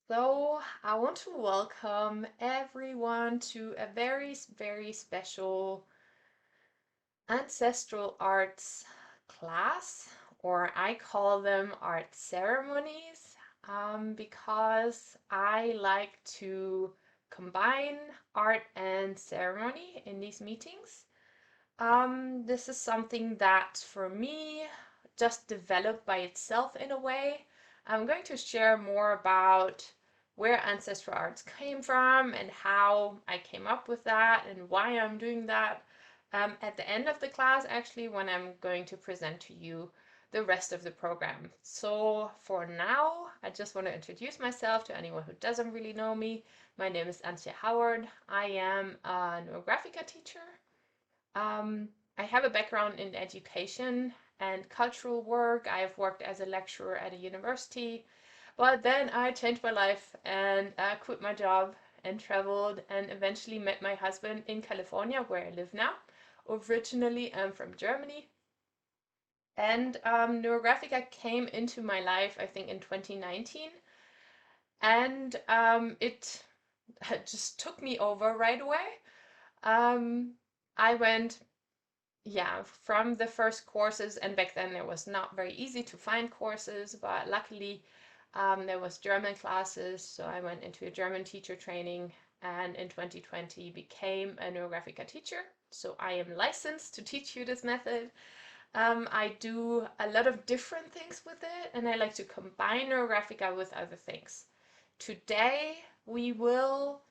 So, I want to welcome everyone to a very special Ancestral Arts class, or I call them art ceremonies, because I like to combine art and ceremony in these meetings. This is something that for me just developed by itself in a way. I'm going to share more about where Ancestral Arts came from and how I came up with that and why I'm doing that at the end of the class, actually, when I'm going to present to you the rest of the program. So for now, I just want to introduce myself to anyone who doesn't really know me. My name is Antje Howard. I am a Neurographica teacher. I have a background in education and cultural work. I have worked as a lecturer at a university, but then I changed my life and quit my job and traveled and eventually met my husband in California, where I live now. Originally, I'm from Germany. And Neurographica came into my life, I think, in 2019. And it just took me over right away. Um, I went from the first courses, and back then it was not very easy to find courses, but luckily there was German classes, so I went into a German teacher training and in 2020 became a Neurographica teacher. So I am licensed to teach you this method. I do a lot of different things with it, and I like to combine Neurographica with other things. Today we will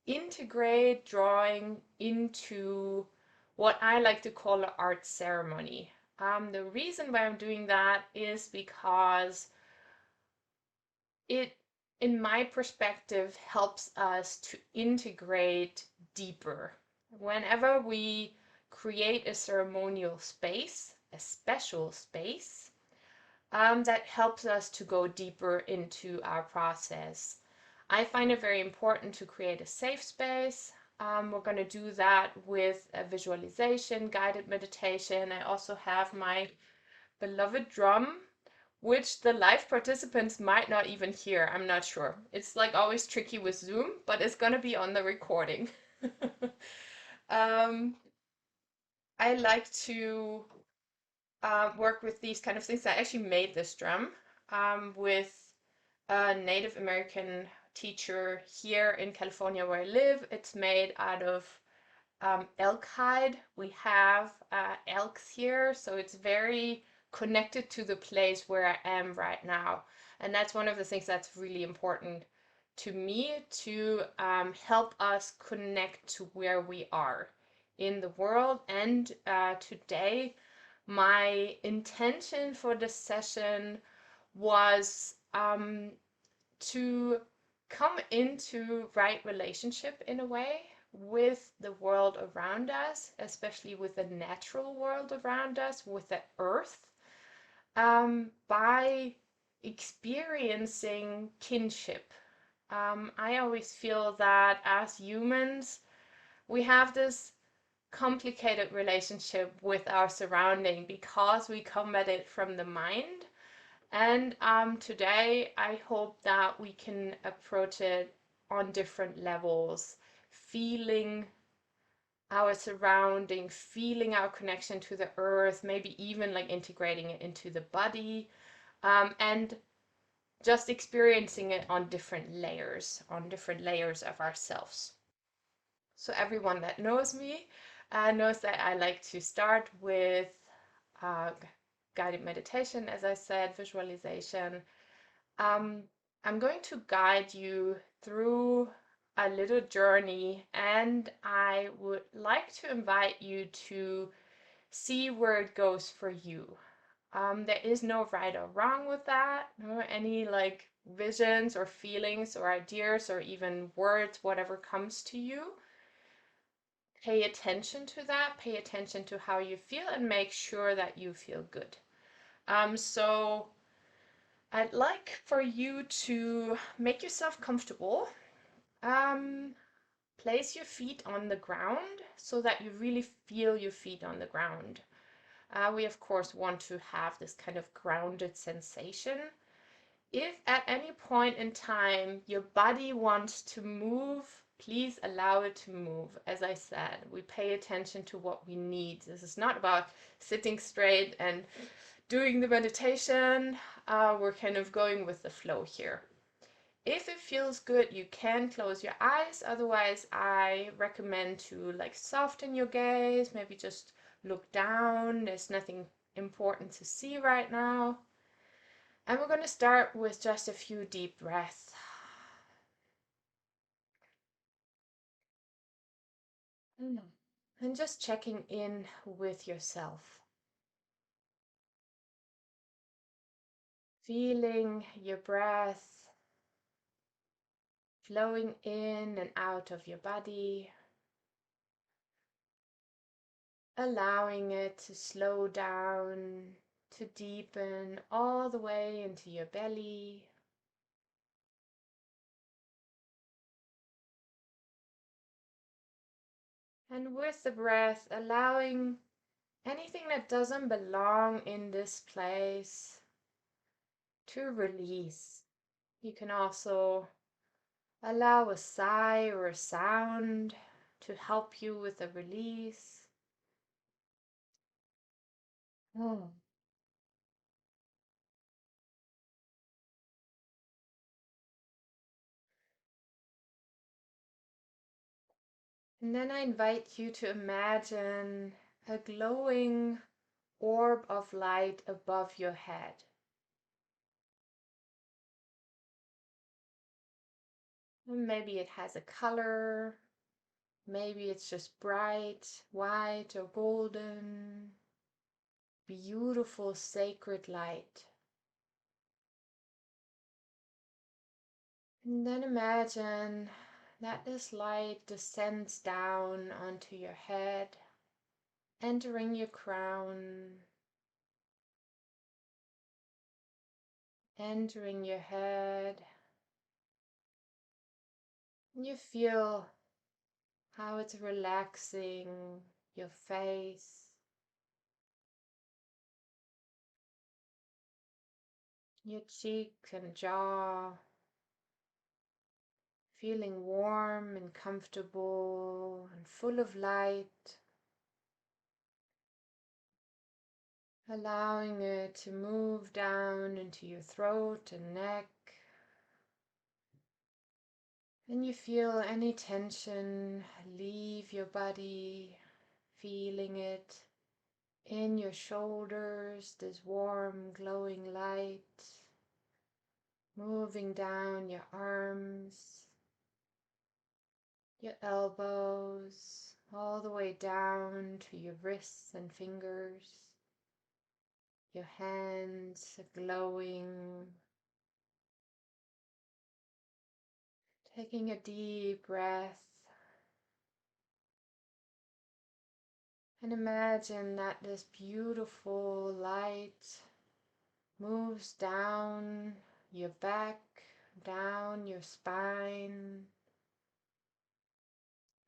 integrate drawing into what I like to call an art ceremony. The reason why I'm doing that is because it, in my perspective, helps us to integrate deeper. Whenever we create a ceremonial space, a special space, that helps us to go deeper into our process. I find it very important to create a safe space. We're going to do that with a visualization, guided meditation. I also have my beloved drum, which the live participants might not even hear. I'm not sure. It's like always tricky with Zoom, but it's going to be on the recording. um, I like to work with these kind of things. I actually made this drum with a Native American teacher here in California where I live. It's made out of elk hide. We have elks here, so it's very connected to the place where I am right now. And that's one of the things that's really important to me, to help us connect to where we are in the world. And today, my intention for this session was to come into right relationship in a way with the world around us, especially with the natural world around us, with the earth, by experiencing kinship. I always feel that as humans, we have this complicated relationship with our surrounding because we come at it from the mind. And today I hope that we can approach it on different levels, feeling our surrounding, feeling our connection to the earth, maybe even like integrating it into the body, and just experiencing it on different layers of ourselves. So everyone that knows me knows that I like to start with uh, guided meditation, as I said, visualization. I'm going to guide you through a little journey, and I would like to invite you to see where it goes for you. There is no right or wrong with that, no any like visions or feelings or ideas or even words, whatever comes to you. Pay attention to that, pay attention to how you feel, and make sure that you feel good. So I'd like for you to make yourself comfortable. Um, Place your feet on the ground so that you really feel your feet on the ground. We of course want to have this kind of grounded sensation. If at any point in time your body wants to move, please allow it to move. As I said, we pay attention to what we need. This is not about sitting straight and doing the meditation. We're kind of going with the flow here. If it feels good, you can close your eyes. Otherwise, I recommend to like soften your gaze, maybe just look down. There's nothing important to see right now. And we're going to start with just a few deep breaths. And just checking in with yourself. Feeling your breath flowing in and out of your body. Allowing it to slow down, to deepen all the way into your belly. And with the breath, allowing anything that doesn't belong in this place to release. You can also allow a sigh or a sound to help you with the release. Mm. And then I invite you to imagine a glowing orb of light above your head. And maybe it has a color, maybe it's just bright, white or golden. Beautiful sacred light. And then imagine that this light descends down onto your head, entering your crown, entering your head. And you feel how it's relaxing your face, your cheeks and jaw, feeling warm and comfortable and full of light. Allowing it to move down into your throat and neck. And you feel any tension leave your body, feeling it in your shoulders, this warm, glowing light, moving down your arms, your elbows, all the way down to your wrists and fingers, your hands glowing. Taking a deep breath and imagine that this beautiful light moves down your back, down your spine,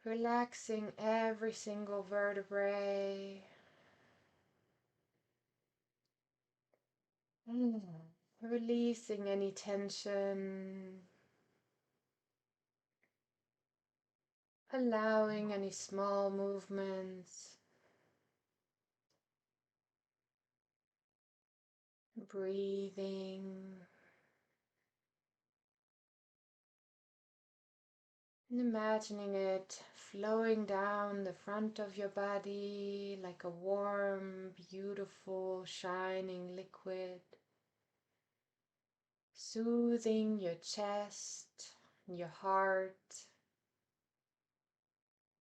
relaxing every single vertebrae. Releasing any tension, allowing any small movements, breathing, and imagining it flowing down the front of your body like a warm, beautiful, shining liquid, soothing your chest, your heart,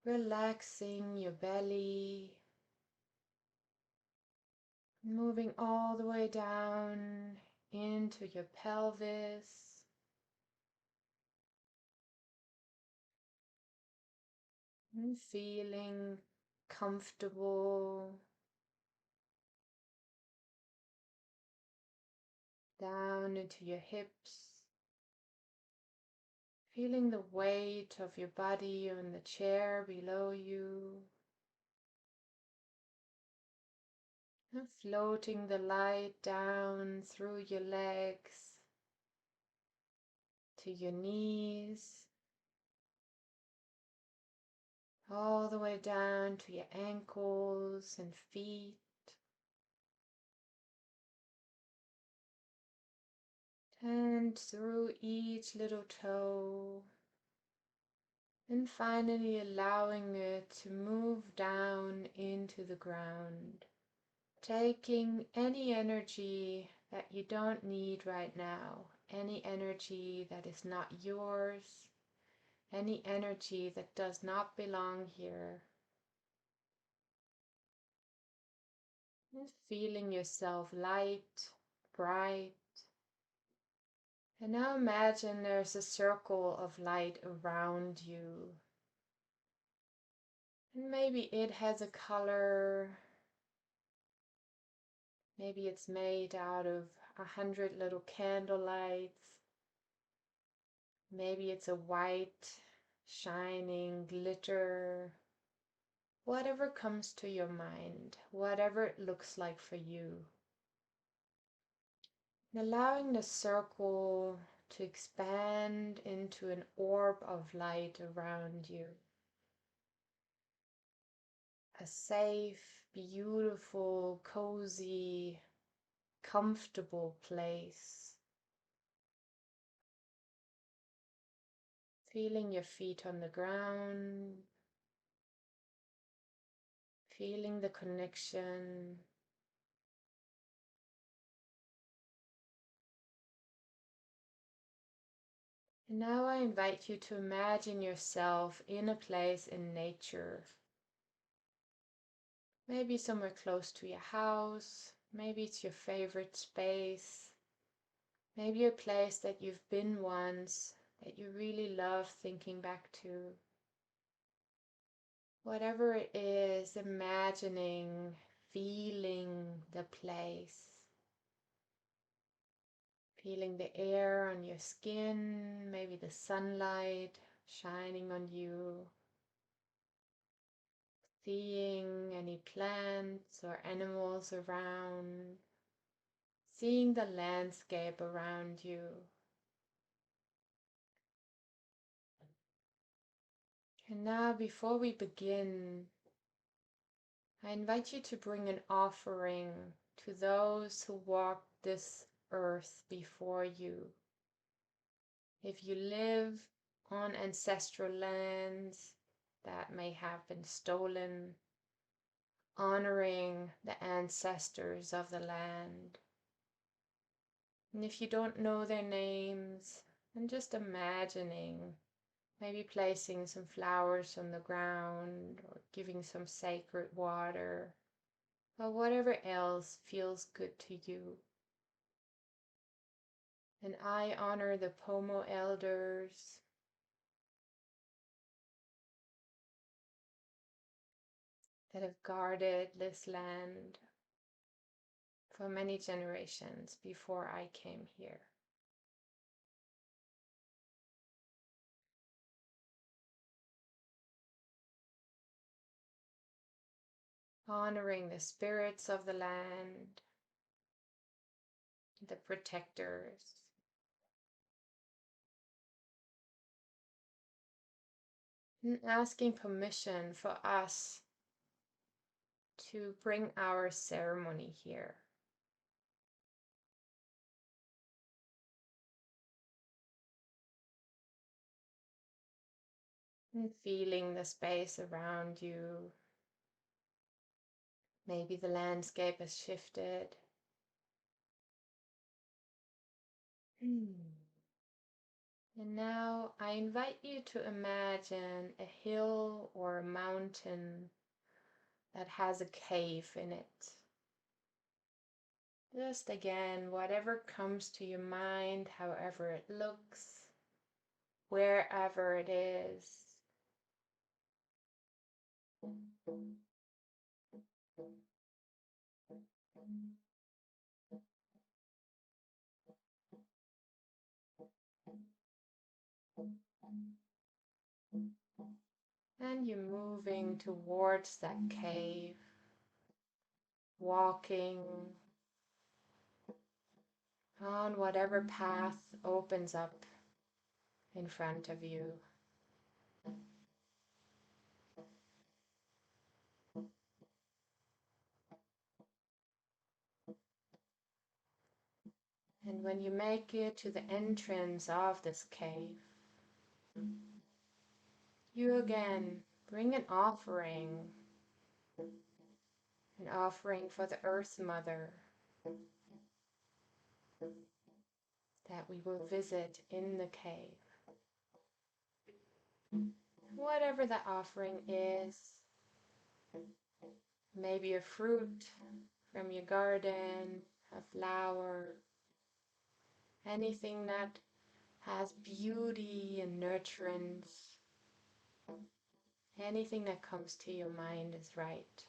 relaxing your belly, moving all the way down into your pelvis, and feeling comfortable down into your hips, feeling the weight of your body on the chair below you, and floating the light down through your legs, to your knees, all the way down to your ankles and feet. And through each little toe, and finally allowing it to move down into the ground, taking any energy that you don't need right now, any energy that is not yours, any energy that does not belong here. And feeling yourself light, bright. And now imagine there's a circle of light around you. And maybe it has a color. Maybe it's made out of 100 little candle lights. Maybe it's a white, shining glitter. Whatever comes to your mind, whatever it looks like for you. And allowing the circle to expand into an orb of light around you. A safe, beautiful, cozy, comfortable place. Feeling your feet on the ground. Feeling the connection. And now I invite you to imagine yourself in a place in nature. Maybe somewhere close to your house. Maybe it's your favorite space. Maybe a place that you've been once, that you really love thinking back to. Whatever it is, imagining, feeling the place. Feeling the air on your skin, maybe the sunlight shining on you. Seeing any plants or animals around. Seeing the landscape around you. And now, before we begin, I invite you to bring an offering to those who walked this earth before you. If you live on ancestral lands that may have been stolen, honoring the ancestors of the land. And if you don't know their names, then just imagining, maybe placing some flowers on the ground or giving some sacred water, or whatever else feels good to you. And I honor the Pomo elders, that have guarded this land for many generations before I came here. Honoring the spirits of the land, the protectors. And asking permission for us to bring our ceremony here. And feeling the space around you. Maybe the landscape has shifted. And now I invite you to imagine a hill or a mountain that has a cave in it. Just again, whatever comes to your mind, however it looks, wherever it is. And you're moving towards that cave, walking on whatever path opens up in front of you. And when you make it to the entrance of this cave, you again bring an offering for the Earth Mother that we will visit in the cave. Whatever that offering is, maybe a fruit from your garden, a flower, anything that has beauty and nurturance, anything that comes to your mind is right.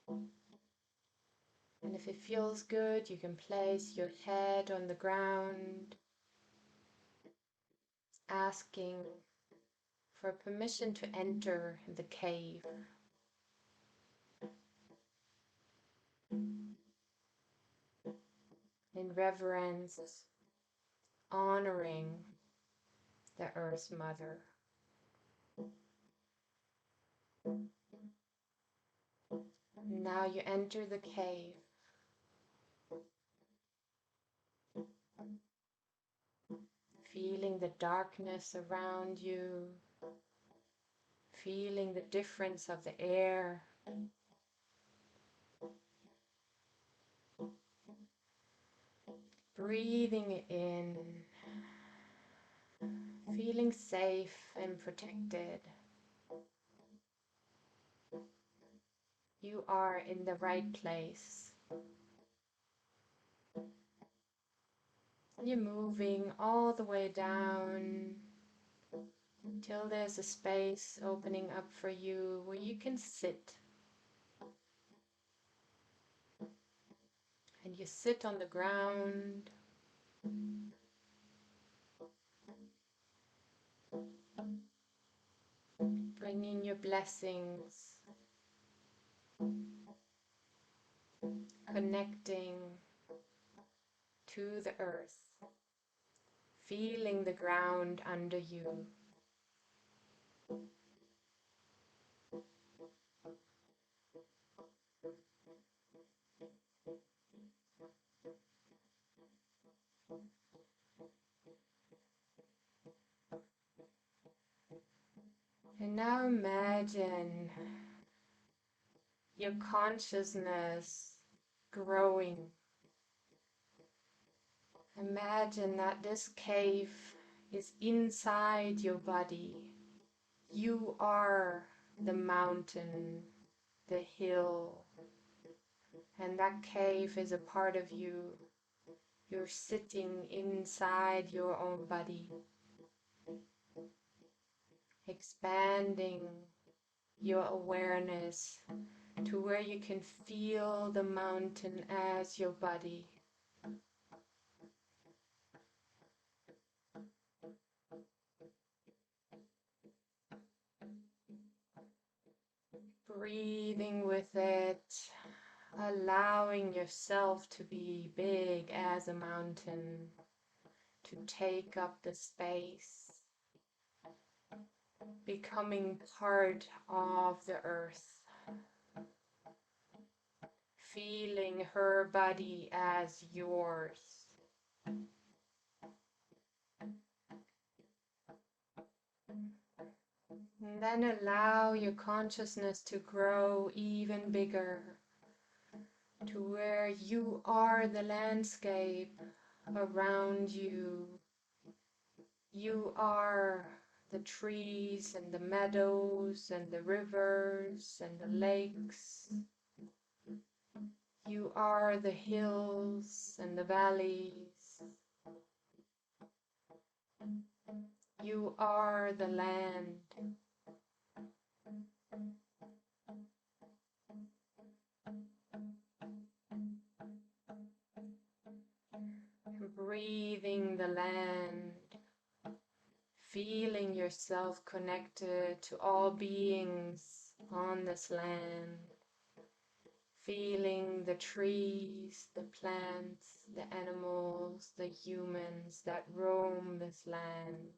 And if it feels good, you can place your head on the ground, asking for permission to enter the cave. In reverence, honoring the Earth Mother. Now you enter the cave. Feeling the darkness around you, feeling the difference of the air. Breathing it in, feeling safe and protected. You are in the right place. You're moving all the way down until there's a space opening up for you where you can sit. And you sit on the ground. Bringing your blessings. Connecting to the earth. Feeling the ground under you. And now imagine your consciousness growing. Imagine that this cave is inside your body. You are the mountain, the hill, and that cave is a part of you. You're sitting inside your own body, expanding your awareness to where you can feel the mountain as your body. Breathing with it, allowing yourself to be big as a mountain, to take up the space, becoming part of the earth, feeling her body as yours. And then allow your consciousness to grow even bigger, to where you are the landscape around you. You are the trees and the meadows and the rivers and the lakes. You are the hills and the valleys. You are the land. Breathing the land, feeling yourself connected to all beings on this land, feeling the trees, the plants, the animals, the humans that roam this land.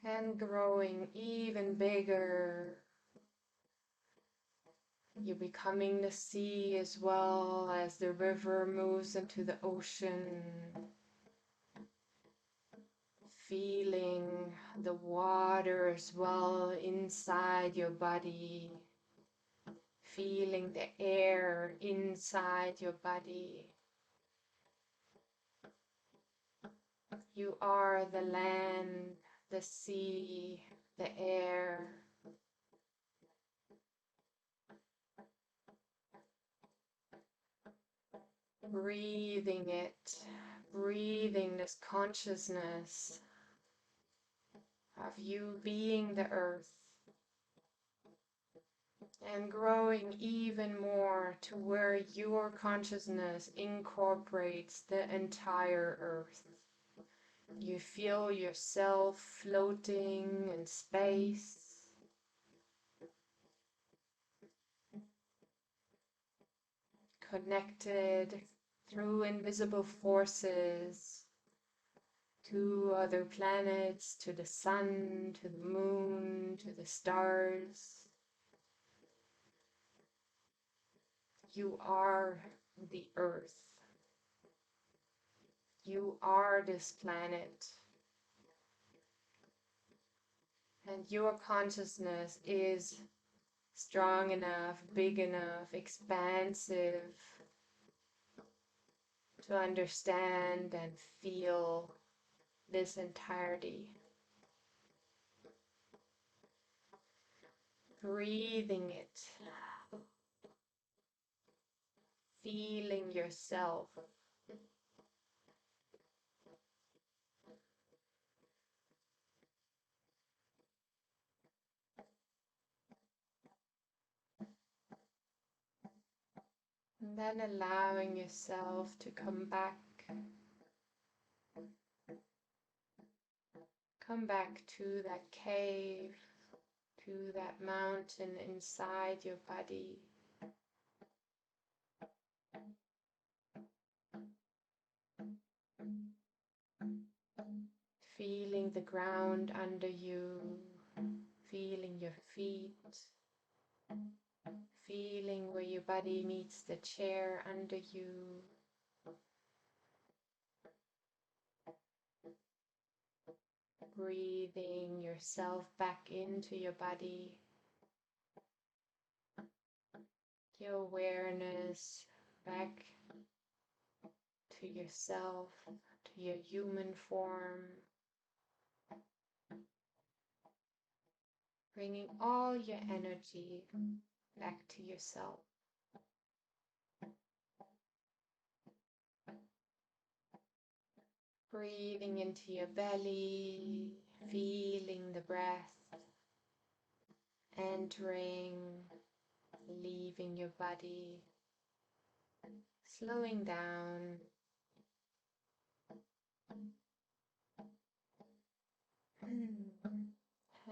And growing even bigger. You're becoming the sea as well as the river moves into the ocean. Feeling the water as well inside your body. Feeling the air inside your body. You are the land, the sea, the air. Breathing it, breathing this consciousness of you being the earth and growing even more to where your consciousness incorporates the entire earth. You feel yourself floating in space. Connected through invisible forces to other planets, to the sun, to the moon, to the stars. You are the earth. You are this planet. And your consciousness is strong enough, big enough, expansive to understand and feel this entirety. Breathing it, feeling yourself. And then allowing yourself to come back to that cave, to that mountain inside your body. Feeling the ground under you, feeling your feet, feeling where your body meets the chair under you. Breathing yourself back into your body. Your awareness back to yourself, to your human form. Bringing all your energy back to yourself. Breathing into your belly, feeling the breath entering, leaving your body, slowing down.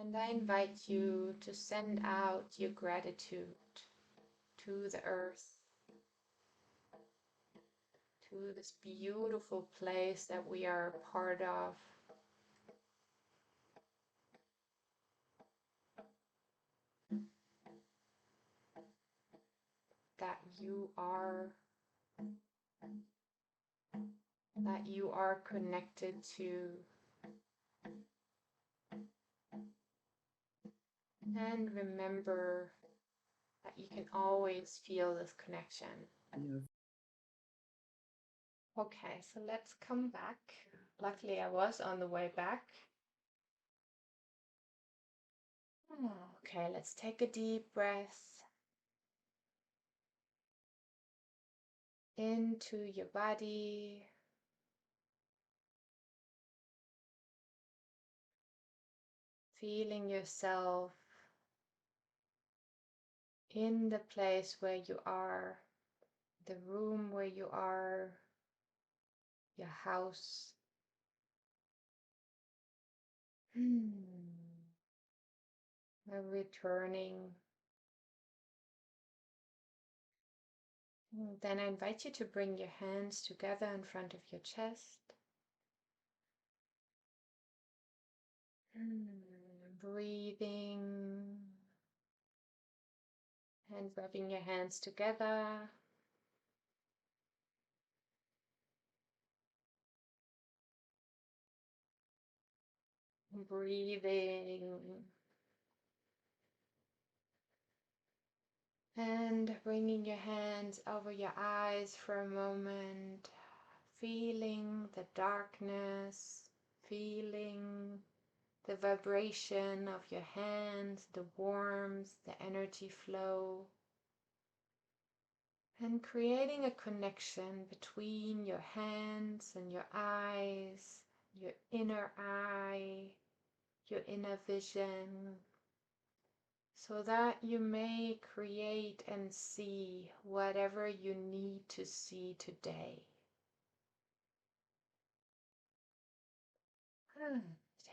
And I invite you to send out your gratitude to the earth, to this beautiful place that we are a part of. That you are connected to. And remember that you can always feel this connection. Okay, so let's come back. Luckily, I was on the way back. Okay, let's take a deep breath into your body. Feeling yourself in the place where you are, the room where you are, your house. returning. Then I invite you to bring your hands together in front of your chest. Breathing and rubbing your hands together. Breathing and bringing your hands over your eyes for a moment, feeling the darkness, feeling the vibration of your hands, the warmth, the energy flow, and creating a connection between your hands and your eyes, your inner eye, your inner vision, so that you may create and see whatever you need to see today.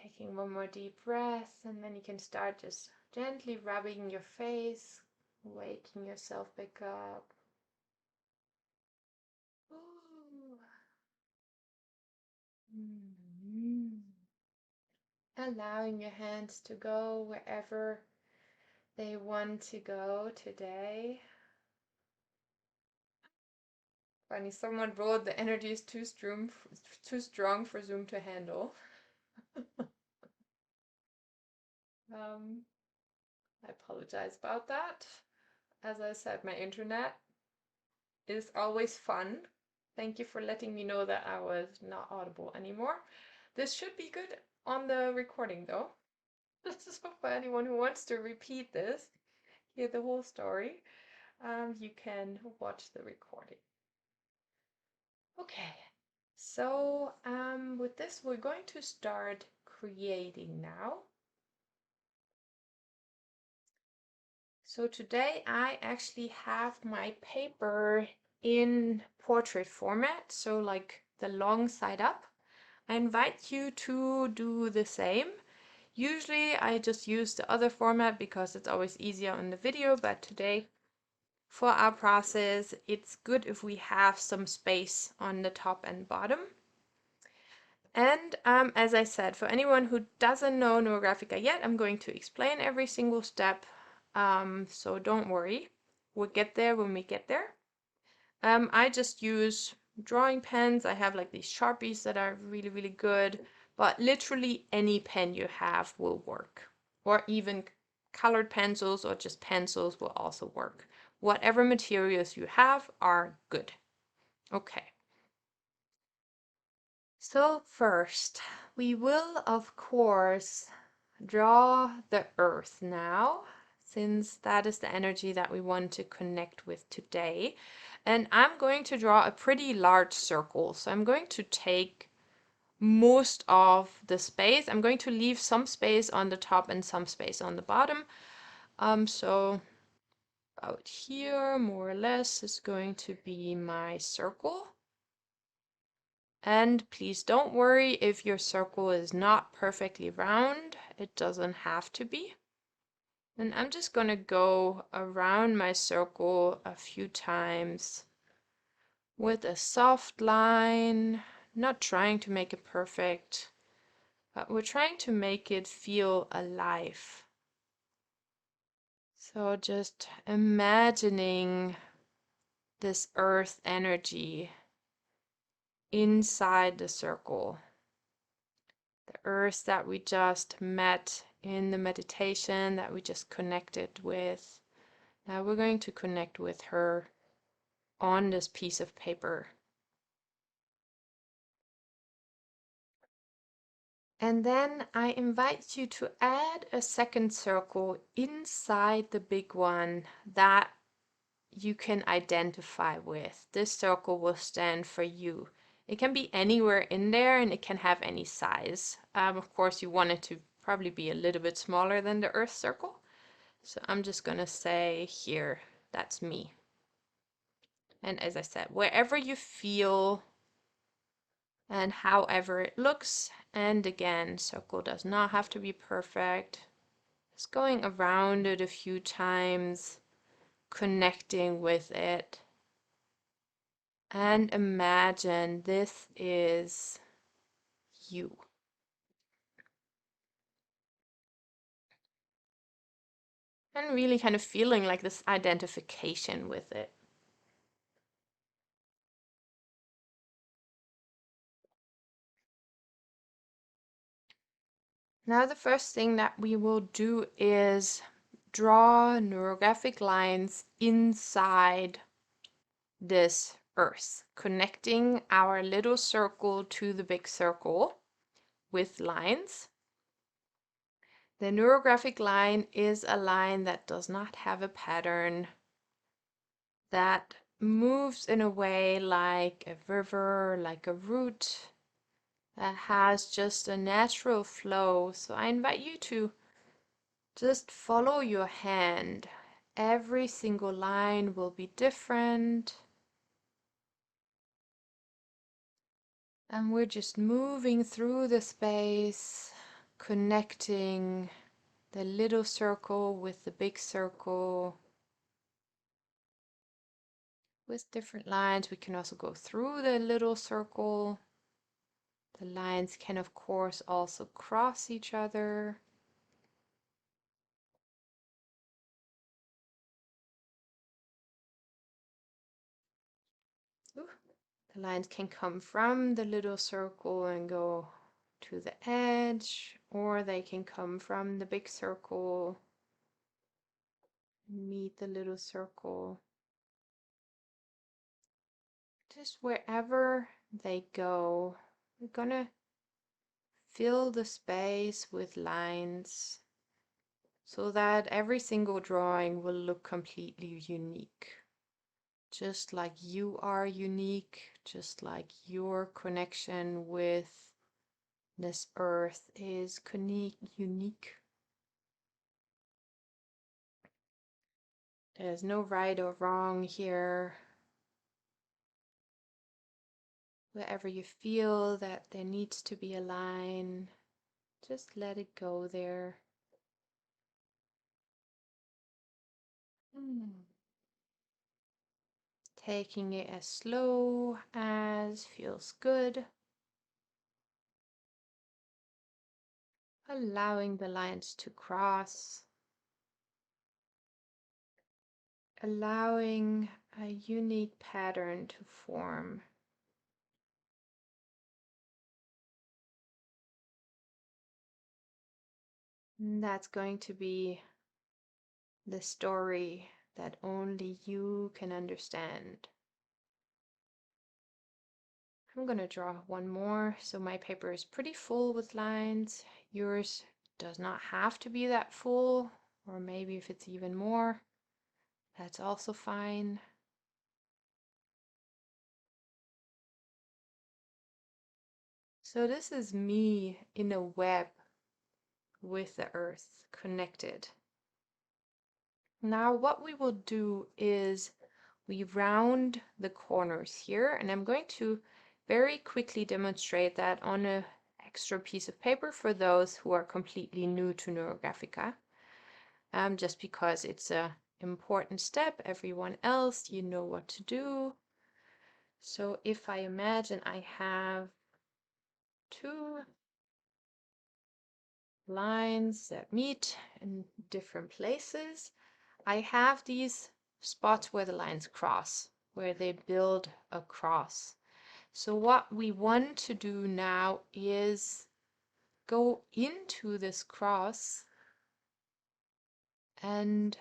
Taking one more deep breath, and then you can start just gently rubbing your face, waking yourself back up. Allowing your hands to go wherever they want to go today. Funny, someone wrote the energy is too strong for Zoom to handle. I apologize about that. As I said, my internet is always fun. Thank you for letting me know that I was not audible anymore. This should be good on the recording though. So for anyone who wants to repeat this, hear the whole story, you can watch the recording. Okay, so with this we're going to start creating now. So today I actually have my paper in portrait format, so like the long side up. I invite you to do the same. Usually I just use the other format because it's always easier on the video, but today for our process it's good if we have some space on the top and bottom. And as I said, for anyone who doesn't know Neurographica yet, I'm going to explain every single step, so don't worry, we'll get there when we get there. I just use drawing pens. I have like these Sharpies that are really, really good, but literally any pen you have will work, or even colored pencils or just pencils will also work. Whatever materials you have are good. Okay. So first, we will of course draw the earth now, since that is the energy that we want to connect with today. And I'm going to draw a pretty large circle. So I'm going to take most of the space. I'm going to leave some space on the top and some space on the bottom. So about here, more or less, is going to be my circle. And please don't worry if your circle is not perfectly round. It doesn't have to be. And I'm just going to go around my circle a few times with a soft line, not trying to make it perfect, but we're trying to make it feel alive. So just imagining this earth energy inside the circle. The earth that we just met in the meditation, that we just connected with. Now we're going to connect with her on this piece of paper. And then I invite you to add a second circle inside the big one that you can identify with. This circle will stand for you. It can be anywhere in there and it can have any size. Of course, you want it to probably be a little bit smaller than the Earth circle. So I'm just going to say here, that's me. And as I said, wherever you feel and however it looks, and again, circle does not have to be perfect. Just going around it a few times, connecting with it. And imagine this is you. And really kind of feeling like this identification with it. Now the first thing that we will do is draw neurographic lines inside this earth, connecting our little circle to the big circle with lines. The neurographic line is a line that does not have a pattern, that moves in a way like a river, like a root, that has just a natural flow. So I invite you to just follow your hand. Every single line will be different. And we're just moving through the space, connecting the little circle with the big circle. With different lines, we can also go through the little circle. The lines can, of course, also cross each other. Ooh. The lines can come from the little circle and go to the edge, or they can come from the big circle, meet the little circle. Just wherever they go, we're gonna fill the space with lines so that every single drawing will look completely unique. Just like you are unique, just like your connection with this earth is unique. There's no right or wrong here. Wherever you feel that there needs to be a line, just let it go there. Taking it as slow as feels good. Allowing the lines to cross. Allowing a unique pattern to form. And that's going to be the story that only you can understand. I'm going to draw one more. So my paper is pretty full with lines. Yours does not have to be that full, or maybe if it's even more, that's also fine. So this is me in a web with the earth connected. Now what we will do is we round the corners here, and I'm going to very quickly demonstrate that on an extra piece of paper for those who are completely new to Neurographica. Just because it's an important step. Everyone else, you know what to do. So if I imagine I have two lines that meet in different places, I have these spots where the lines cross, where they build a cross. So what we want to do now is go into this cross and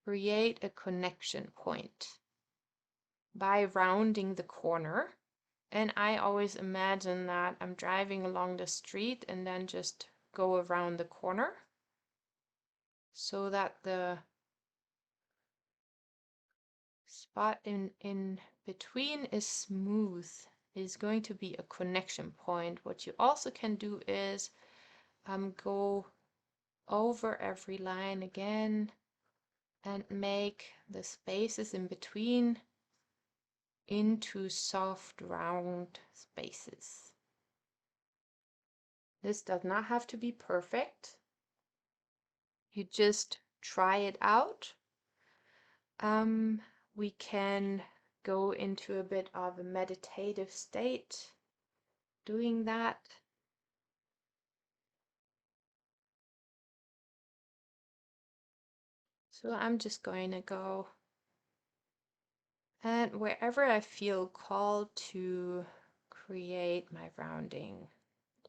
create a connection point by rounding the corner. And I always imagine that I'm driving along the street and then just go around the corner so that the spot in between is smooth, is going to be a connection point. What you also can do is go over every line again and make the spaces in between into soft round spaces. This does not have to be perfect. you just try it out. We can go into a bit of a meditative state doing that. So I'm just going to go, and wherever I feel called to create my rounding.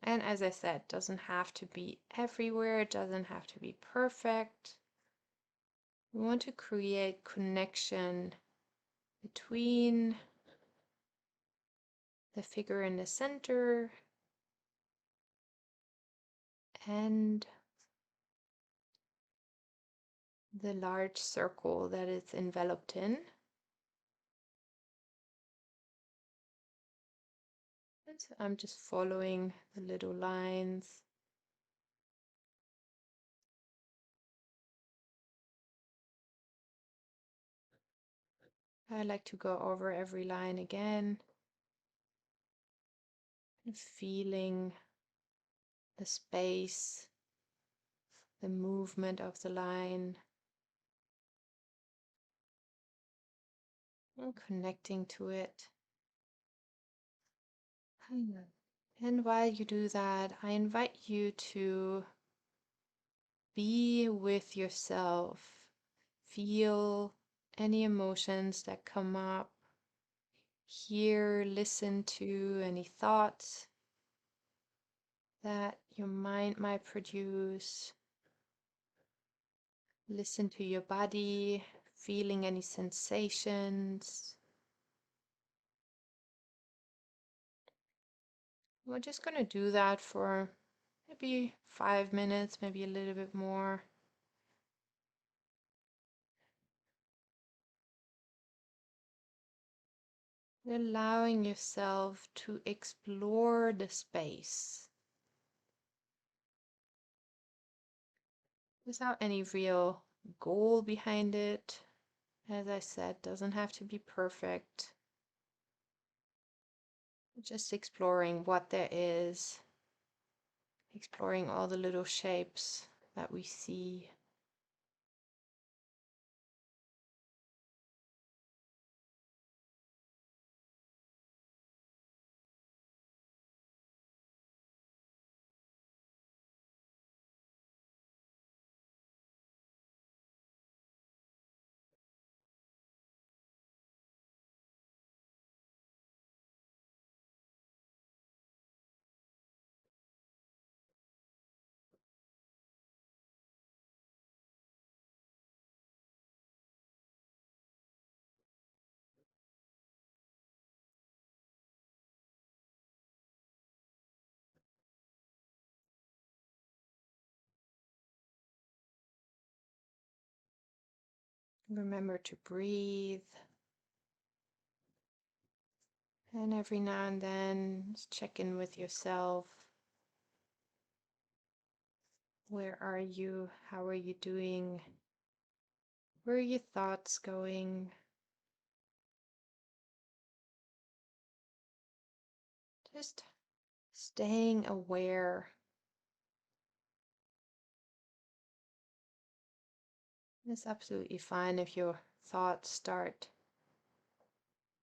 And as I said, doesn't have to be everywhere, it doesn't have to be perfect. We want to create connection between the figure in the center and the large circle that it's enveloped in. And so I'm just following the little lines. I like to go over every line again, and feeling the space, the movement of the line, and connecting to it. And while you do that, I invite you to be with yourself. Feel any emotions that come up. Hear, listen to any thoughts that your mind might produce. Listen to your body, feeling any sensations. We're just going to do that for maybe 5 minutes, maybe a little bit more. Allowing yourself to explore the space without any real goal behind it. As I said, doesn't have to be perfect. Just exploring what there is, exploring all the little shapes that we see. Remember to breathe. And every now and then, just check in with yourself. Where are you? How are you doing? Where are your thoughts going? Just staying aware. It's absolutely fine if your thoughts start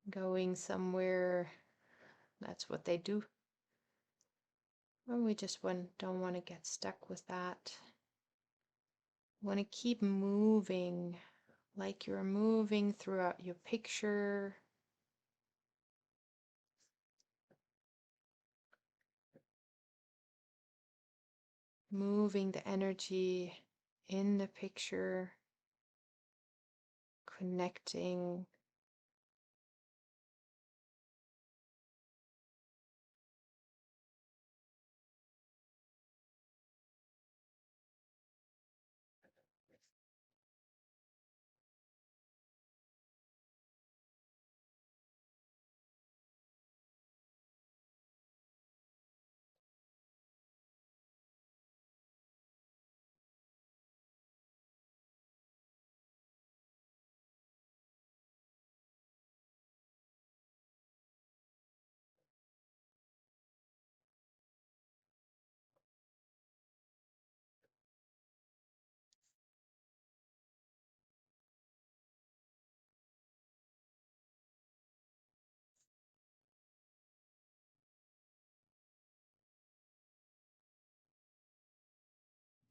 going somewhere. That's what they do. And we just don't want to get stuck with that. We want to keep moving, like you're moving throughout your picture. Moving the energy in the picture, connecting.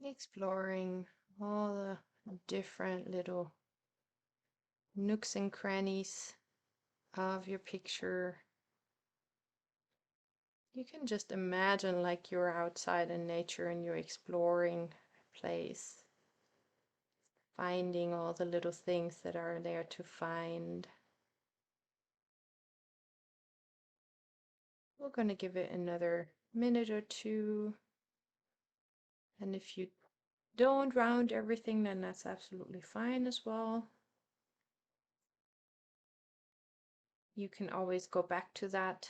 Exploring all the different little nooks and crannies of your picture. You can just imagine like you're outside in nature and you're exploring a place, finding all the little things that are there to find. We're going to give it another minute or two. And if you don't round everything, then that's absolutely fine as well. You can always go back to that.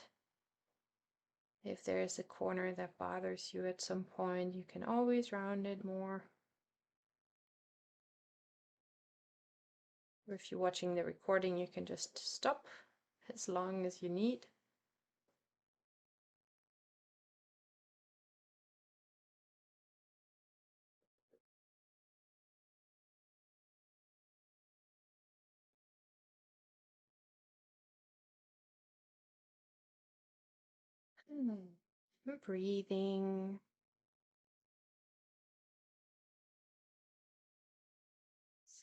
If there is a corner that bothers you at some point, you can always round it more. Or if you're watching the recording, you can just stop as long as you need. Breathing.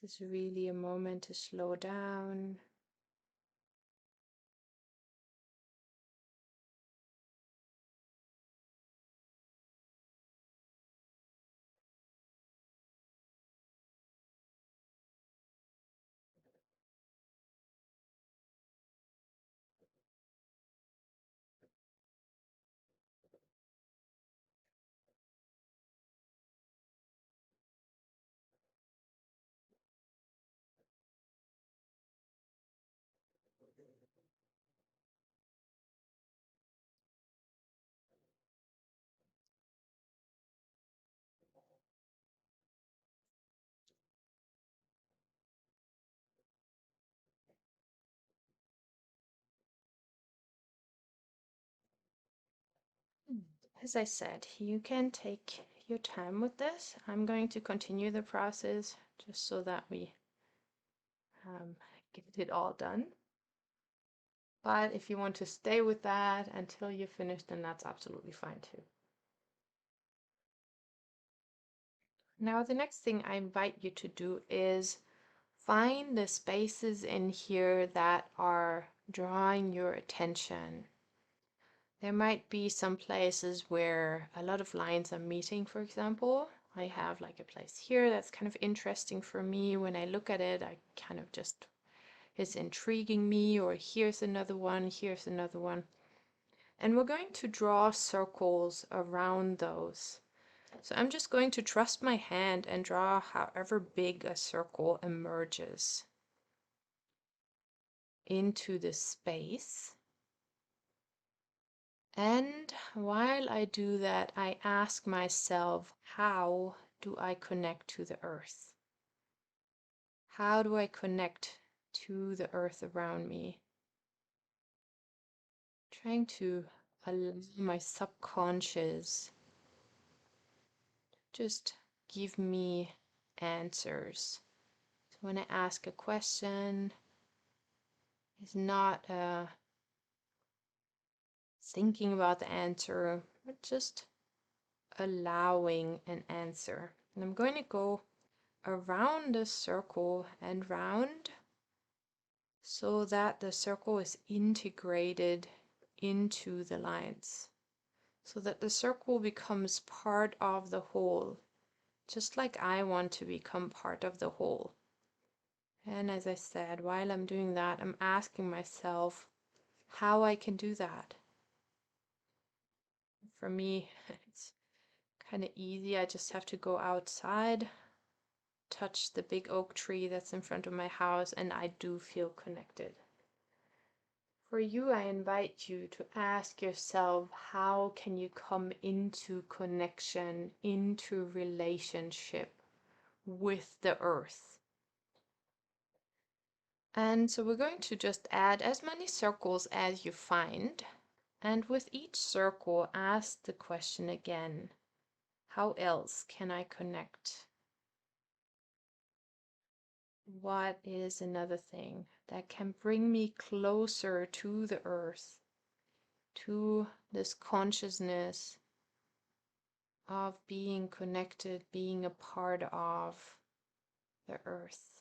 This is really a moment to slow down. As I said, you can take your time with this. I'm going to continue the process just so that we get it all done. But if you want to stay with that until you finish, then that's absolutely fine too. Now, the next thing I invite you to do is find the spaces in here that are drawing your attention. There might be some places where a lot of lines are meeting, for example. I have like a place here that's kind of interesting for me. When I look at it, I kind of just, it's intriguing me, or here's another one, here's another one. And we're going to draw circles around those. So I'm just going to trust my hand and draw however big a circle emerges into the space. And while I do that, I ask myself, how do I connect to the earth? How do I connect to the earth around me? Trying to allow my subconscious just give me answers. So when I ask a question, it's not thinking about the answer, but just allowing an answer. And I'm going to go around the circle and round so that the circle is integrated into the lines, so that the circle becomes part of the whole, just like I want to become part of the whole. And as I said, while I'm doing that, I'm asking myself how I can do that. For me, it's kind of easy. I just have to go outside, touch the big oak tree that's in front of my house, and I do feel connected. For you, I invite you to ask yourself, how can you come into connection, into relationship with the earth? And so we're going to just add as many circles as you find. And with each circle, ask the question again, how else can I connect? What is another thing that can bring me closer to the earth, to this consciousness of being connected, being a part of the earth.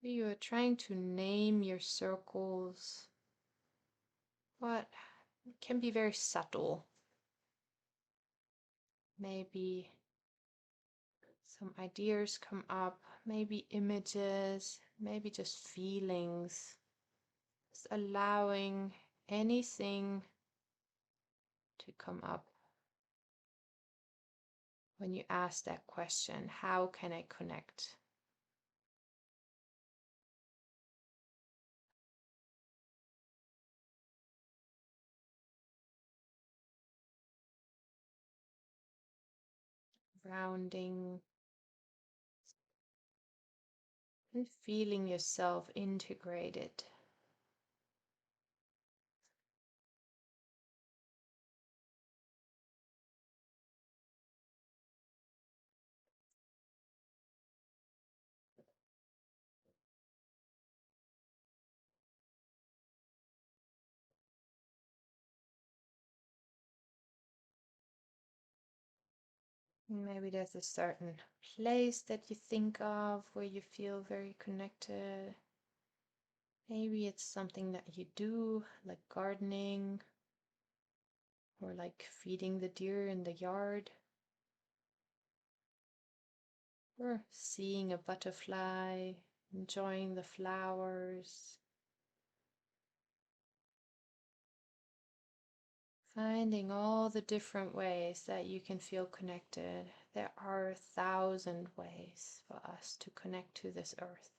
You are trying to name your circles, what can be very subtle. Maybe some ideas come up, maybe images, maybe just feelings. Just allowing anything to come up when you ask that question, how can I connect? Grounding and feeling yourself integrated. Maybe there's a certain place that you think of where you feel very connected. Maybe it's something that you do, like gardening, or like feeding the deer in the yard, or seeing a butterfly, enjoying the flowers. Finding all the different ways that you can feel connected. There are 1,000 ways for us to connect to this earth.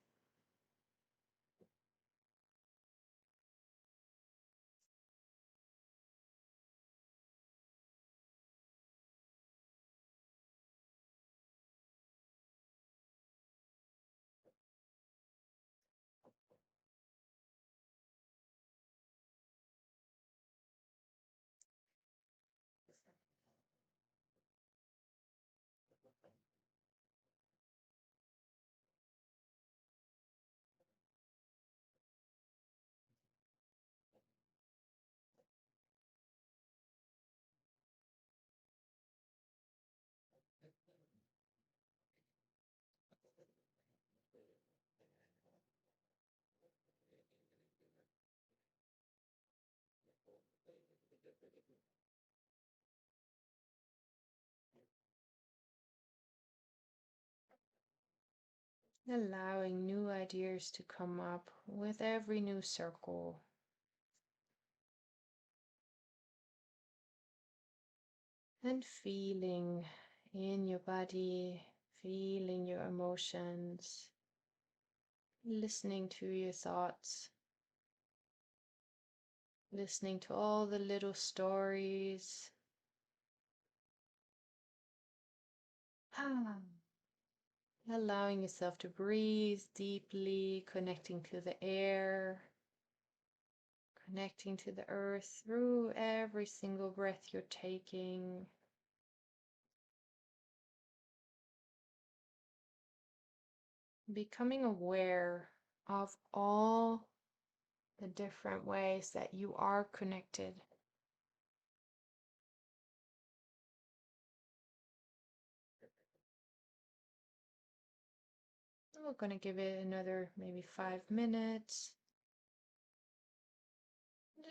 Allowing new ideas to come up with every new circle. And feeling in your body, feeling your emotions, listening to your thoughts, listening to all the little stories. Allowing yourself to breathe deeply, connecting to the air, connecting to the earth through every single breath you're taking. Becoming aware of all the different ways that you are connected. We're going to give it another maybe 5 minutes.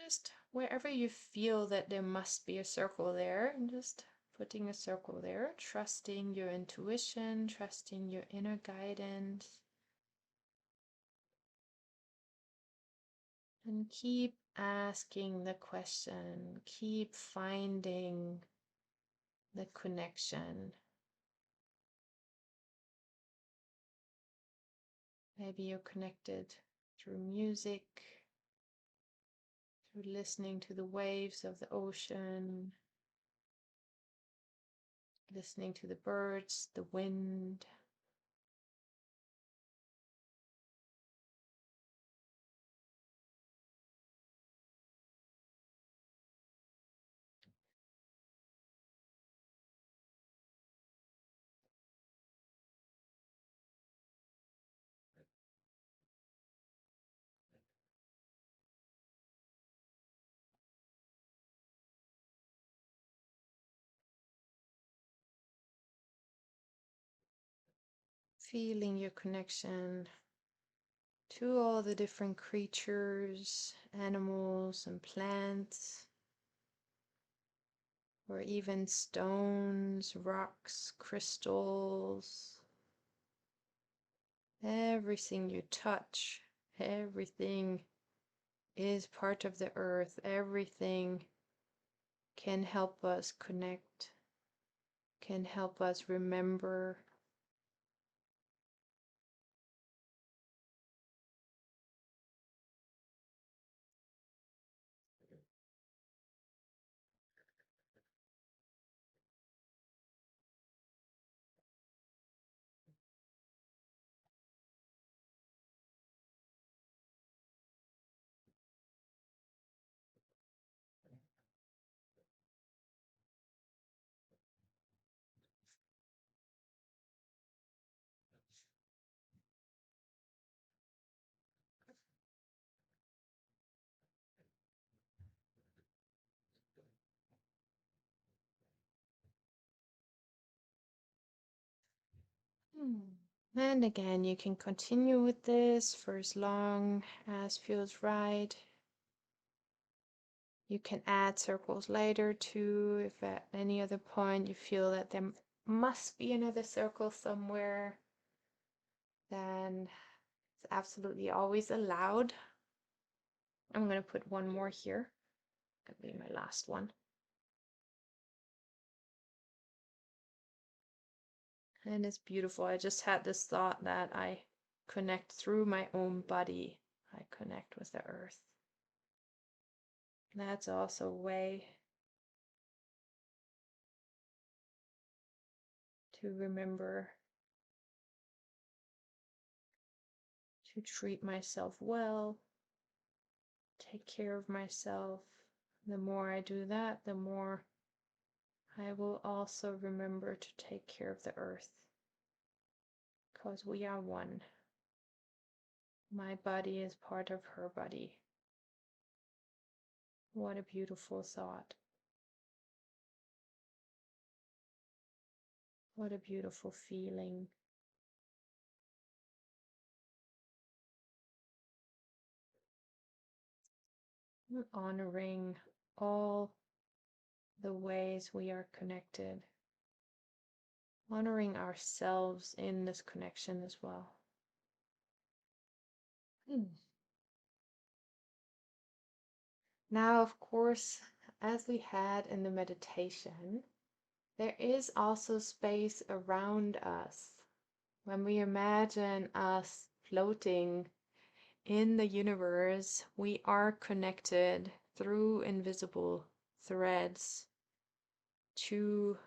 Just wherever you feel that there must be a circle there, just putting a circle there, trusting your intuition, trusting your inner guidance. And keep asking the question, keep finding the connection. Maybe you're connected through music, through listening to the waves of the ocean, listening to the birds, the wind. Feeling your connection to all the different creatures, animals, and plants, or even stones, rocks, crystals. Everything you touch, everything is part of the earth. Everything can help us connect, can help us remember. And again, you can continue with this for as long as feels right. You can add circles later too, if at any other point you feel that there must be another circle somewhere, then it's absolutely always allowed. I'm going to put one more here. That'll be my last one. And it's beautiful. I just had this thought that I connect through my own body. I connect with the earth. That's also a way to remember to treat myself well, take care of myself. The more I do that, the more I will also remember to take care of the earth, because we are one. My body is part of her body. What a beautiful thought. What a beautiful feeling. Honoring all the ways we are connected. Honoring ourselves in this connection as well. Now, of course, as we had in the meditation, there is also space around us. When we imagine us floating in the universe, we are connected through invisible threads to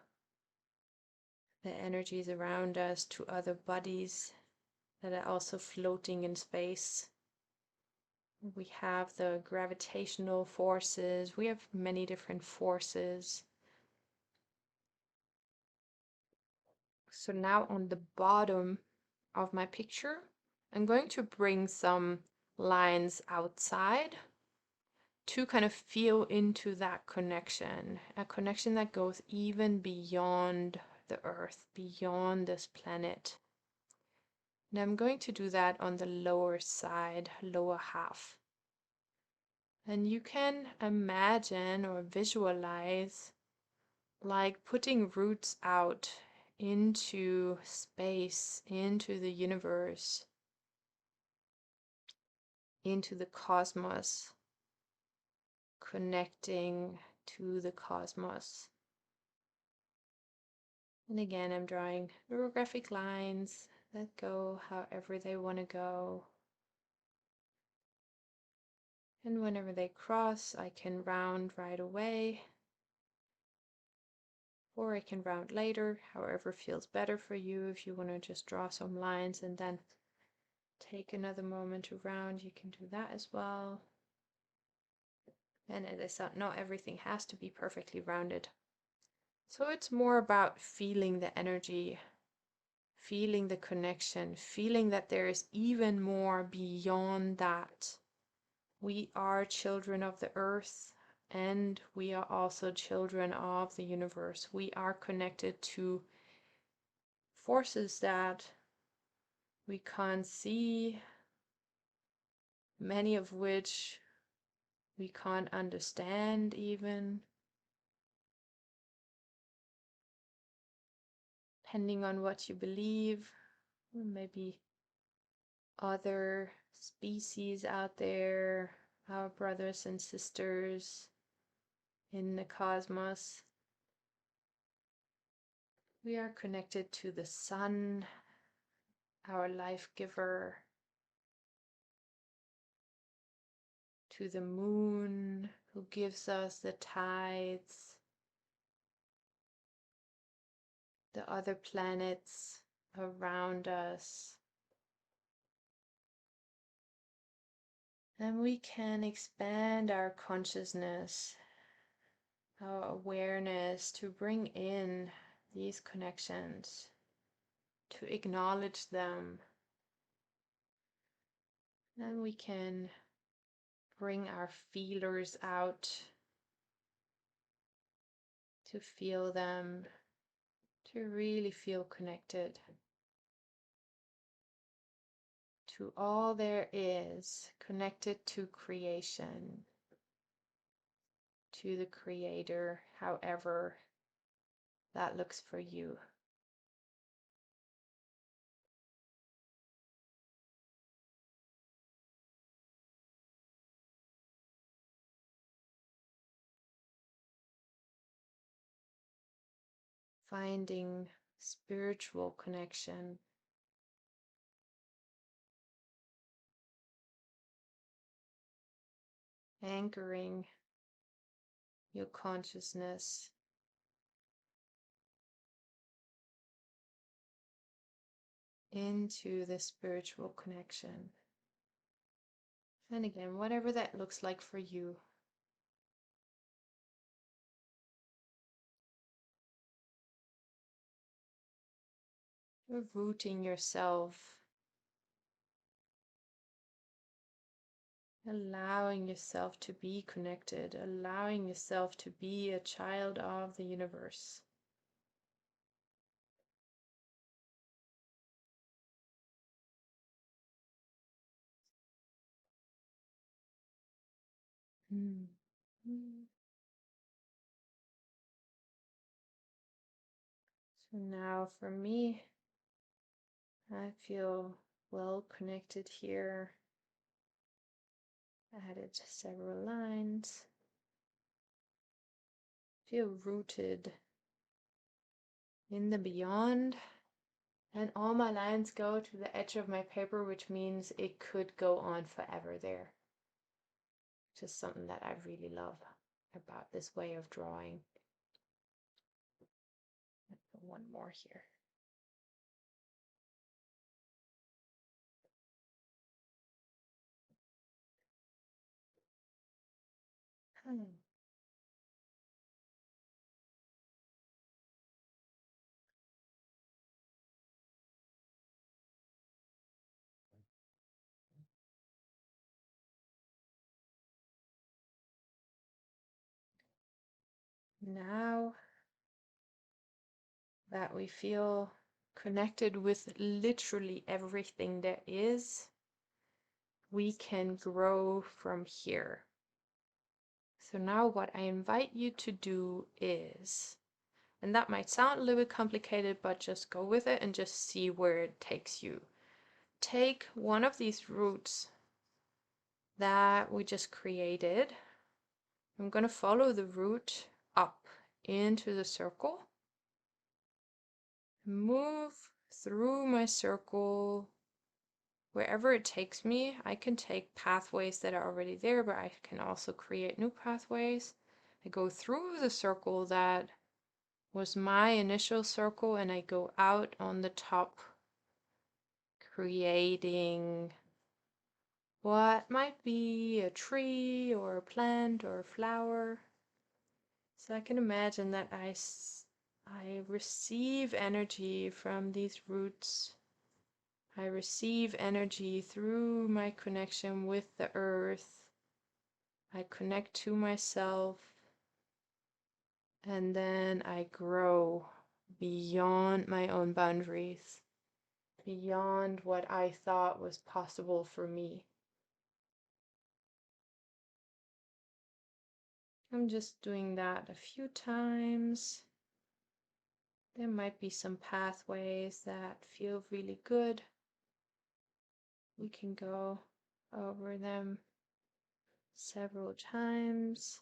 the energies around us, to other bodies that are also floating in space. We have the gravitational forces, we have many different forces. So now on the bottom of my picture, I'm going to bring some lines outside to kind of feel into that connection, a connection that goes even beyond the earth, beyond this planet. And I'm going to do that on the lower side, lower half. And you can imagine or visualize like putting roots out into space, into the universe, into the cosmos, connecting to the cosmos. And again, I'm drawing neurographic lines that go however they want to go. And whenever they cross, I can round right away, or I can round later, however feels better for you. If you want to just draw some lines and then take another moment to round, you can do that as well. And as I said, not everything has to be perfectly rounded. So it's more about feeling the energy, feeling the connection, feeling that there is even more beyond that. We are children of the earth, and we are also children of the universe. We are connected to forces that we can't see, many of which we can't understand even, depending on what you believe. Maybe other species out there, our brothers and sisters in the cosmos. We are connected to the sun, our life giver, to the moon, who gives us the tides, the other planets around us. And we can expand our consciousness, our awareness, to bring in these connections, to acknowledge them. And we can bring our feelers out to feel them, to really feel connected to all there is, connected to creation, to the Creator, however that looks for you. Finding spiritual connection, anchoring your consciousness into the spiritual connection. And again, whatever that looks like for you. You're rooting yourself, allowing yourself to be connected, allowing yourself to be a child of the universe. So now for me, I feel well connected here. Added several lines. Feel rooted in the beyond. And all my lines go to the edge of my paper, which means it could go on forever there. Just something that I really love about this way of drawing. Let's put one more here. Now that we feel connected with literally everything there is, we can grow from here. So now what I invite you to do is, and that might sound a little bit complicated, but just go with it and just see where it takes you. Take one of these roots that we just created. I'm going to follow the root up into the circle. Move through my circle wherever it takes me. I can take pathways that are already there, but I can also create new pathways. I go through the circle that was my initial circle, and I go out on the top, creating what might be a tree or a plant or a flower. So I can imagine that I receive energy from these roots. I receive energy through my connection with the earth. I connect to myself, and then I grow beyond my own boundaries beyond what I thought was possible for me. I'm just doing that a few times. There might be some pathways that feel really good. We can go over them several times.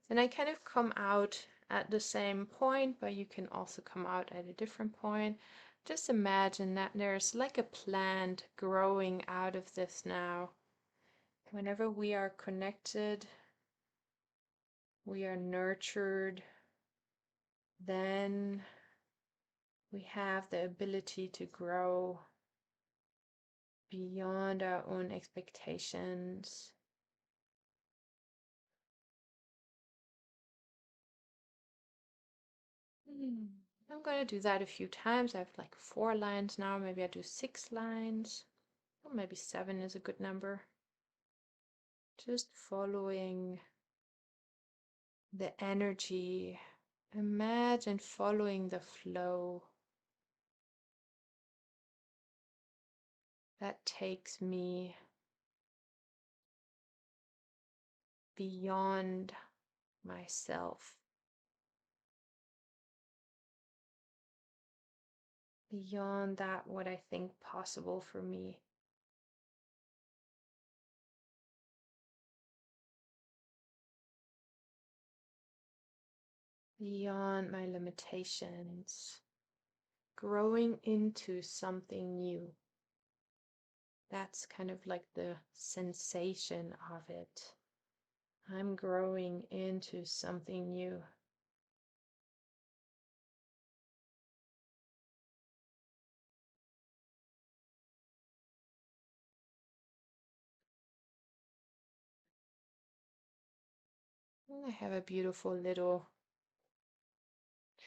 And I kind of come out at the same point, but you can also come out at a different point. Just imagine that there's like a plant growing out of this now. Whenever we are connected, we are nurtured, then we have the ability to grow beyond our own expectations. I'm going to do that a few times. I have like 4 lines now. Maybe I do 6 lines. Or maybe 7 is a good number. Just following the energy. Imagine following the flow that takes me beyond myself, beyond that what I think possible for me. Beyond my limitations, growing into something new. That's kind of like the sensation of it. I'm growing into something new. And I have a beautiful little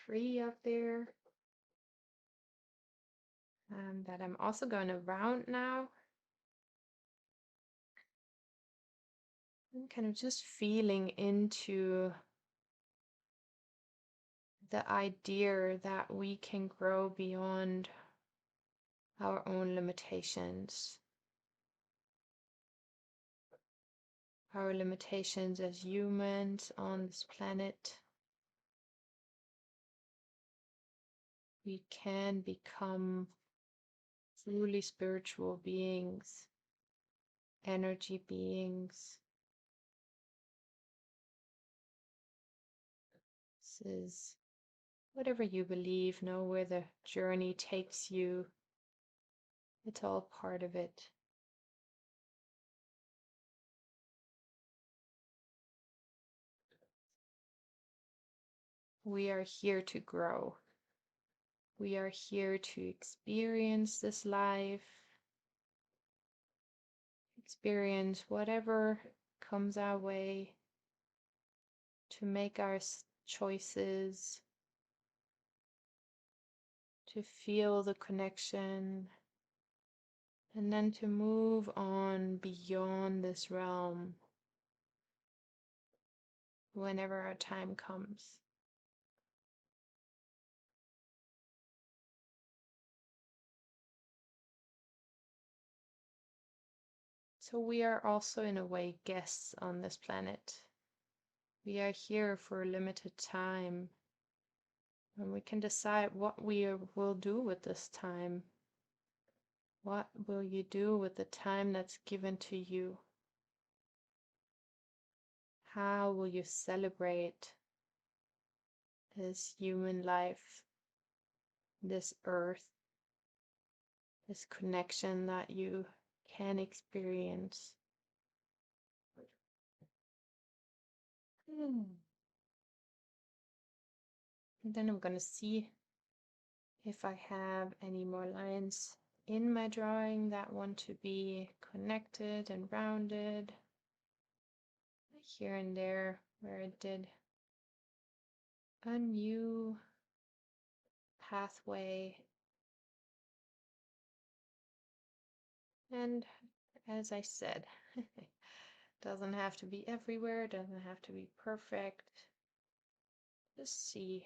tree up there that I'm also going to round now. I'm kind of just feeling into the idea that we can grow beyond our own limitations. Our limitations as humans on this planet. We can become truly spiritual beings, energy beings. This is whatever you believe, know where the journey takes you. It's all part of it. We are here to grow. We are here to experience this life, experience whatever comes our way, to make our choices, to feel the connection, and then to move on beyond this realm whenever our time comes. So we are also in a way guests on this planet. We are here for a limited time, and we can decide what we will do with this time. What will you do with the time that's given to you? How will you celebrate this human life, this earth, this connection that you can experience? And then I'm going to see if I have any more lines in my drawing that want to be connected and rounded. Here and there where it did a new pathway. And as I said, doesn't have to be everywhere, doesn't have to be perfect. Just see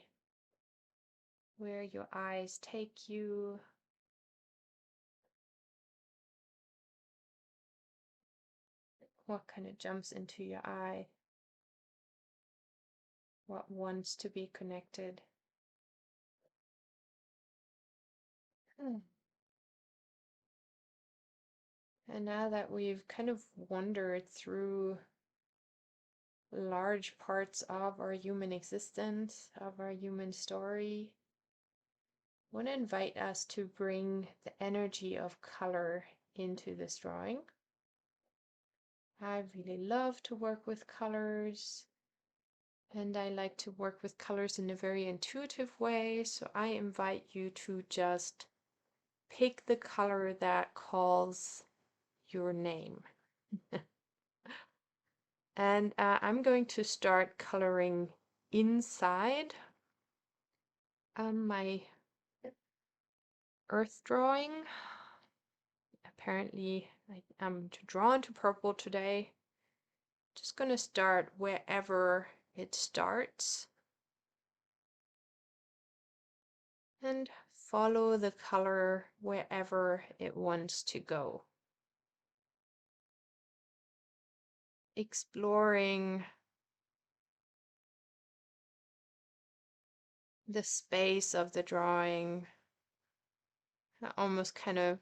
where your eyes take you. What kind of jumps into your eye? What wants to be connected? And now that we've kind of wandered through large parts of our human existence, of our human story, I want to invite us to bring the energy of color into this drawing. I really love to work with colors, and I like to work with colors in a very intuitive way, so I invite you to just pick the color that calls your name. And I'm going to start coloring inside my earth drawing. Apparently, I'm drawn to purple today. Just going to start wherever it starts and follow the color wherever it wants to go. Exploring the space of the drawing. I almost kind of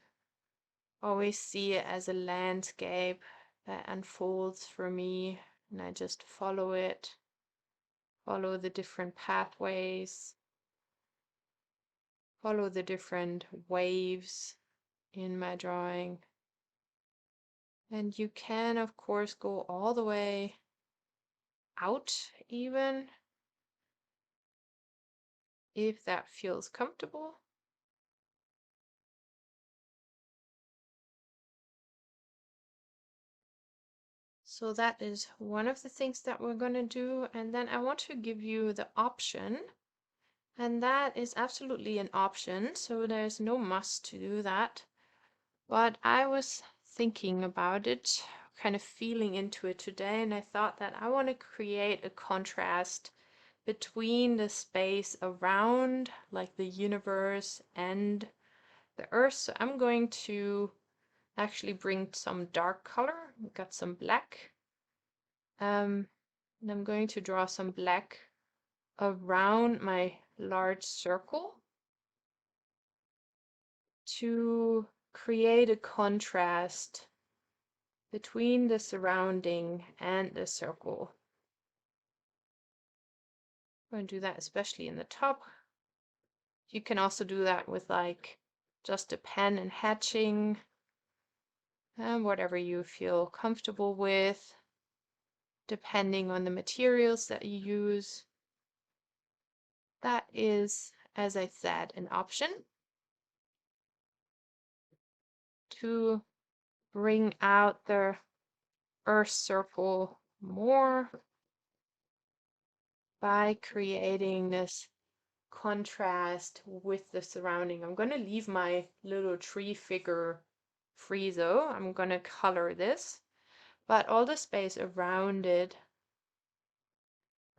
always see it as a landscape that unfolds for me, and I just follow it, follow the different pathways, follow the different waves in my drawing. And you can, of course, go all the way out even if that feels comfortable. So that is one of the things that we're going to do. And then I want to give you the option, and that is absolutely an option. So there's no must to do that. But I was thinking about it, kind of feeling into it today, and I thought that I want to create a contrast between the space around, like the universe and the earth. So I'm going to actually bring some dark color. We've got some black. And I'm going to draw some black around my large circle to create a contrast between the surrounding and the circle. I'm going to do that especially in the top. You can also do that with like just a pen and hatching, and whatever you feel comfortable with, depending on the materials that you use. That is, as I said, an option to bring out the earth circle more by creating this contrast with the surrounding. I'm going to leave my little tree figure free though. I'm going to color this, but all the space around it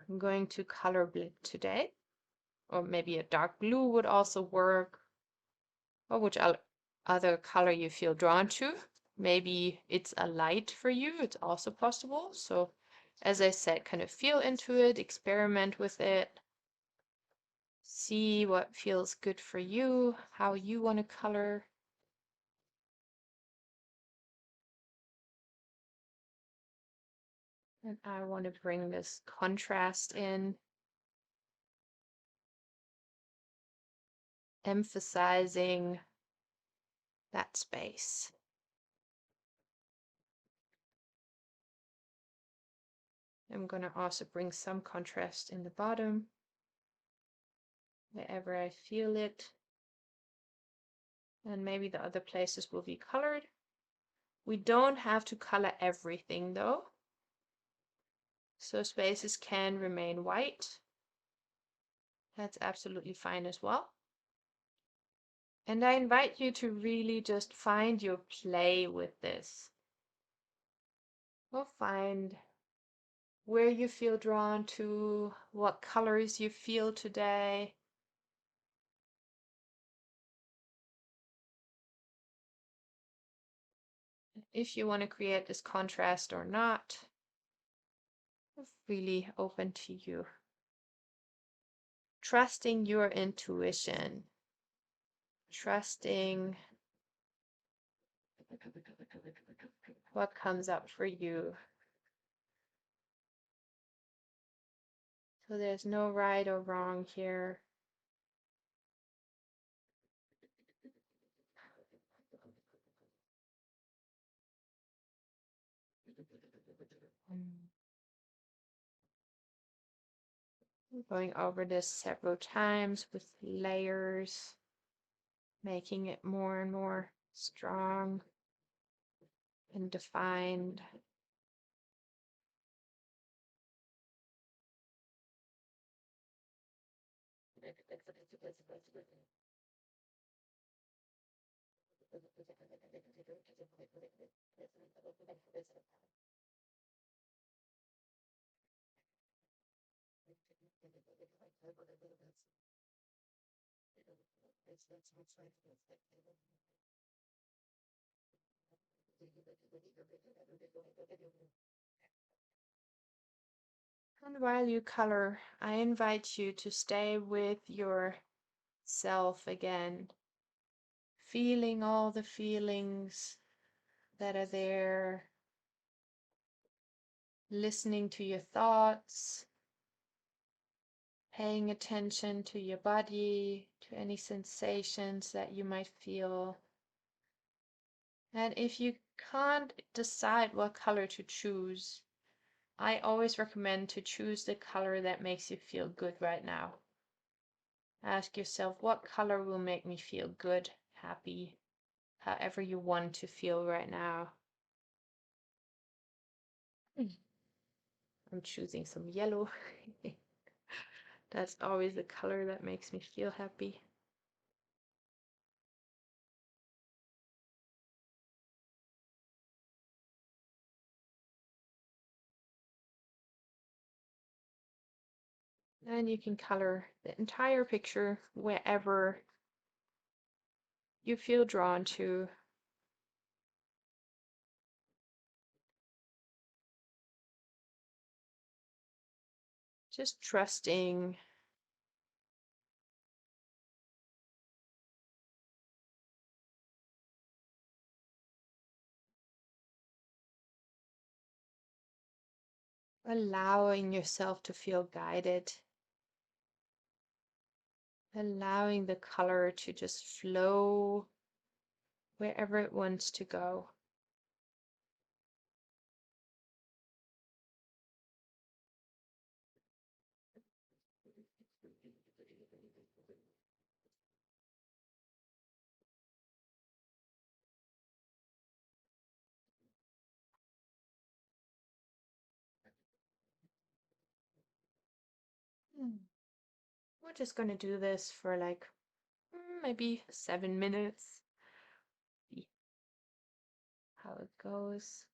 I'm going to color black today, or maybe a dark blue would also work, or which other color you feel drawn to. Maybe it's a light for you, it's also possible. So as I said, kind of feel into it, experiment with it, see what feels good for you, how you want to color. And I want to bring this contrast in, emphasizing that space. I'm going to also bring some contrast in the bottom, wherever I feel it. And maybe the other places will be colored. We don't have to color everything though. So spaces can remain white. That's absolutely fine as well. And I invite you to really just find your play with this. We'll find where you feel drawn to, what colors you feel today. if you want to create this contrast or not, it's really open to you. Trusting your intuition, trusting what comes up for you. So there's no right or wrong here. Going over this several times with layers, making it more and more strong and defined. And while you color, I invite you to stay with yourself again, feeling all the feelings that are there, listening to your thoughts, paying attention to your body, to any sensations that you might feel. And if you can't decide what color to choose, I always recommend to choose the color that makes you feel good right now. Ask yourself, what color will make me feel good, happy, however you want to feel right now. I'm choosing some yellow. That's always the color that makes me feel happy. And you can color the entire picture wherever you feel drawn to. Just trusting allowing yourself to feel guided, allowing the color to just flow wherever it wants to go. We're just going to do this for like maybe 7 minutes. See how it goes.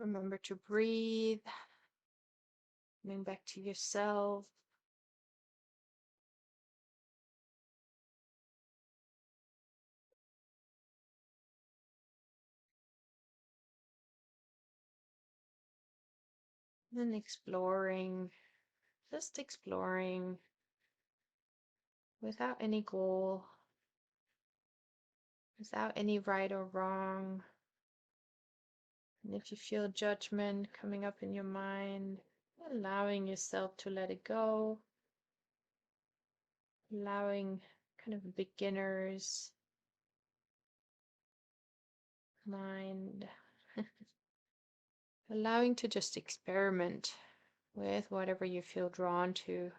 Remember to breathe, coming back to yourself. And exploring, just exploring without any goal, without any right or wrong. And if you feel judgment coming up in your mind, allowing yourself to let it go, allowing kind of a beginner's mind, allowing to just experiment with whatever you feel drawn to.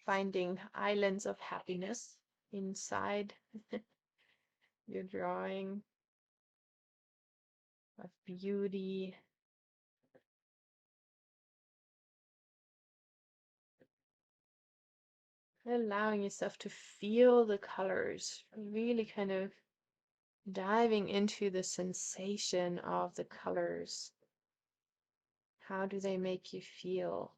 Finding islands of happiness inside your drawing, of beauty. Allowing yourself to feel the colors, really kind of diving into the sensation of the colors. How do they make you feel?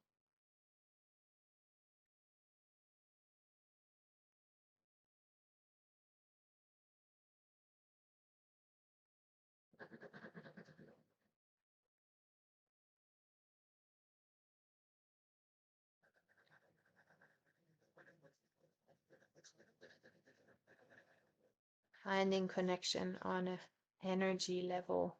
Finding connection on an energy level.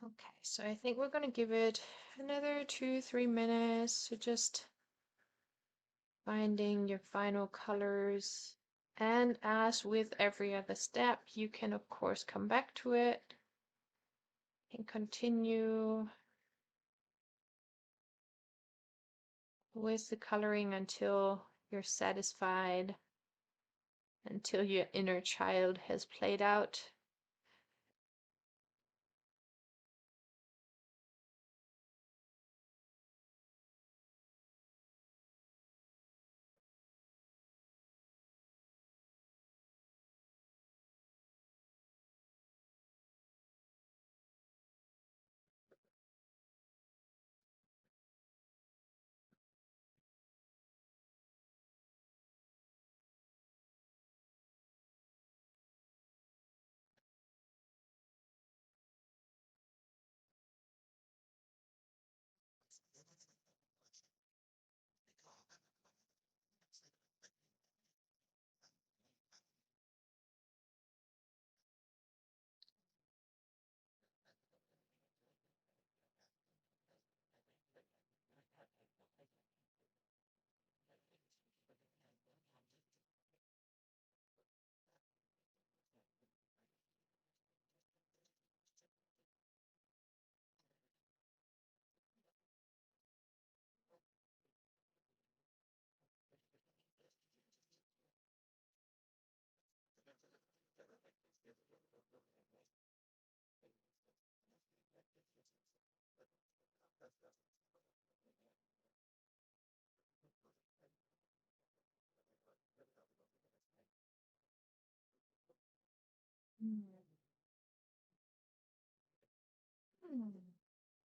Okay, so I think we're going to give it another 2-3 minutes to just finding your final colors. And as with every other step, you can of course come back to it and continue with the coloring until you're satisfied, until your inner child has played out.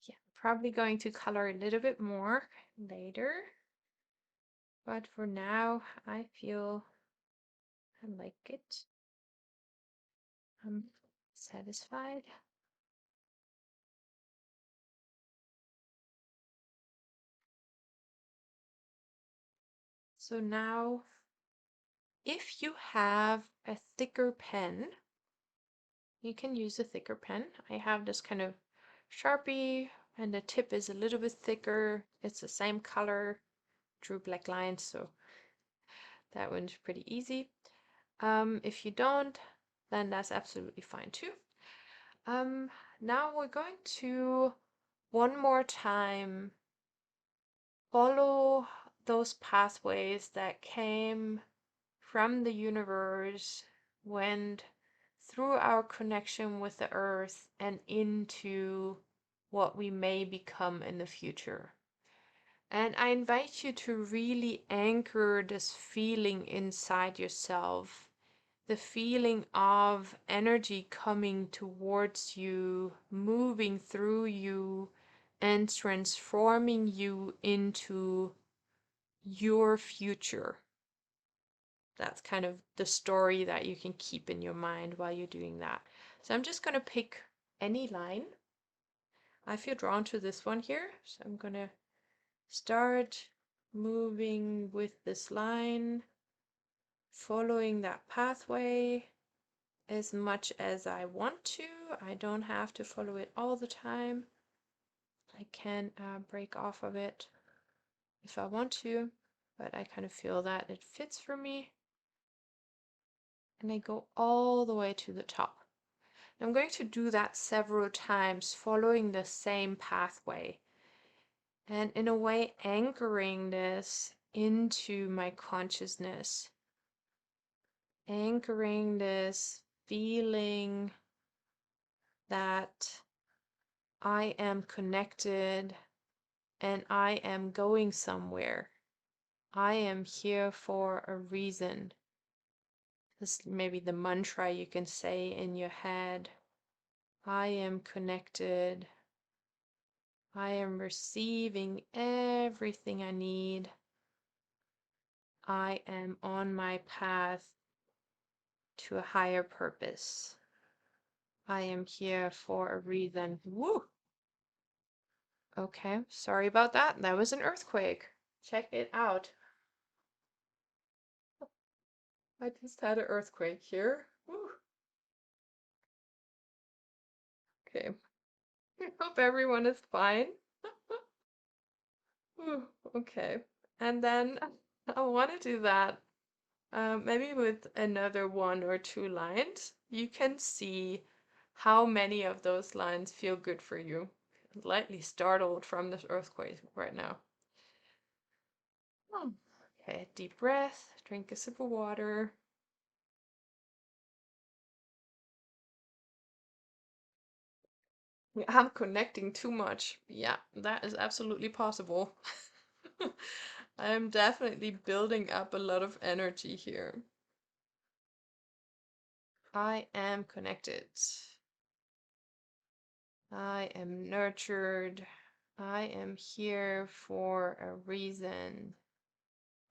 Yeah, probably going to color a little bit more later, but for now I feel I like it. I'm satisfied. So now, if you have a thicker pen, you can use a thicker pen. I have this kind of Sharpie, and the tip is a little bit thicker. It's the same color, drew black lines, so that one's pretty easy. If you don't, then that's absolutely fine too. Now we're going to one more time follow those pathways that came from the universe, went through our connection with the earth and into what we may become in the future. And I invite you to really anchor this feeling inside yourself, the feeling of energy coming towards you, moving through you, and transforming you into your future. That's kind of the story that you can keep in your mind while you're doing that. So I'm just going to pick any line. I feel drawn to this one here, so I'm going to start moving with this line, following that pathway as much as I want to. I don't have to follow it all the time. I can break off of it if I want to, but I kind of feel that it fits for me. And I go all the way to the top. I'm going to do that several times, following the same pathway. And in a way, anchoring this into my consciousness. Anchoring this feeling that I am connected and I am going somewhere. I am here for a reason. This maybe the mantra you can say in your head. I am connected. I am receiving everything I need. I am on my path to a higher purpose. I am here for a reason. Woo! Okay, sorry about that. That was an earthquake. Check it out. I just had an earthquake here. Woo! Okay. I hope everyone is fine. Whew, okay. And then I want to do that maybe with another one or two lines. You can see how many of those lines feel good for you. Lightly startled from this earthquake right now. Okay, deep breath, drink a sip of water. I'm connecting too much. Yeah, that is absolutely possible. I'm definitely building up a lot of energy here. I am connected. I am nurtured. I am here for a reason.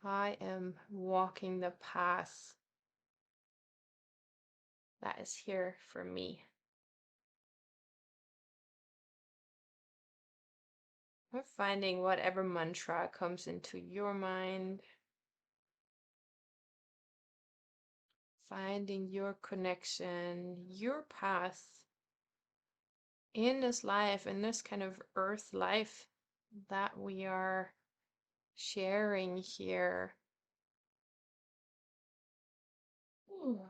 I am walking the path that is here for me. Or finding whatever mantra comes into your mind. Finding your connection, your path in this life, in this kind of earth life that we are sharing here. Ooh.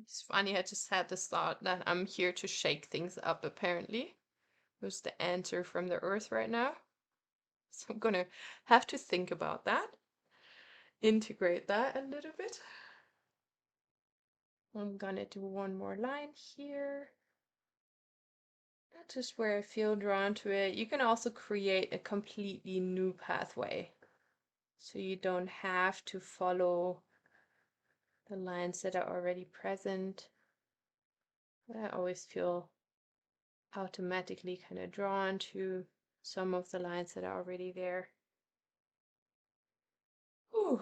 It's funny, I just had this thought that I'm here to shake things up, apparently. Was the answer from the earth right now. So I'm gonna have to think about that, integrate that a little bit. I'm gonna do one more line here. just where I feel drawn to it. You can also create a completely new pathway. So you don't have to follow the lines that are already present. I always feel automatically kind of drawn to some of the lines that are already there. Whew.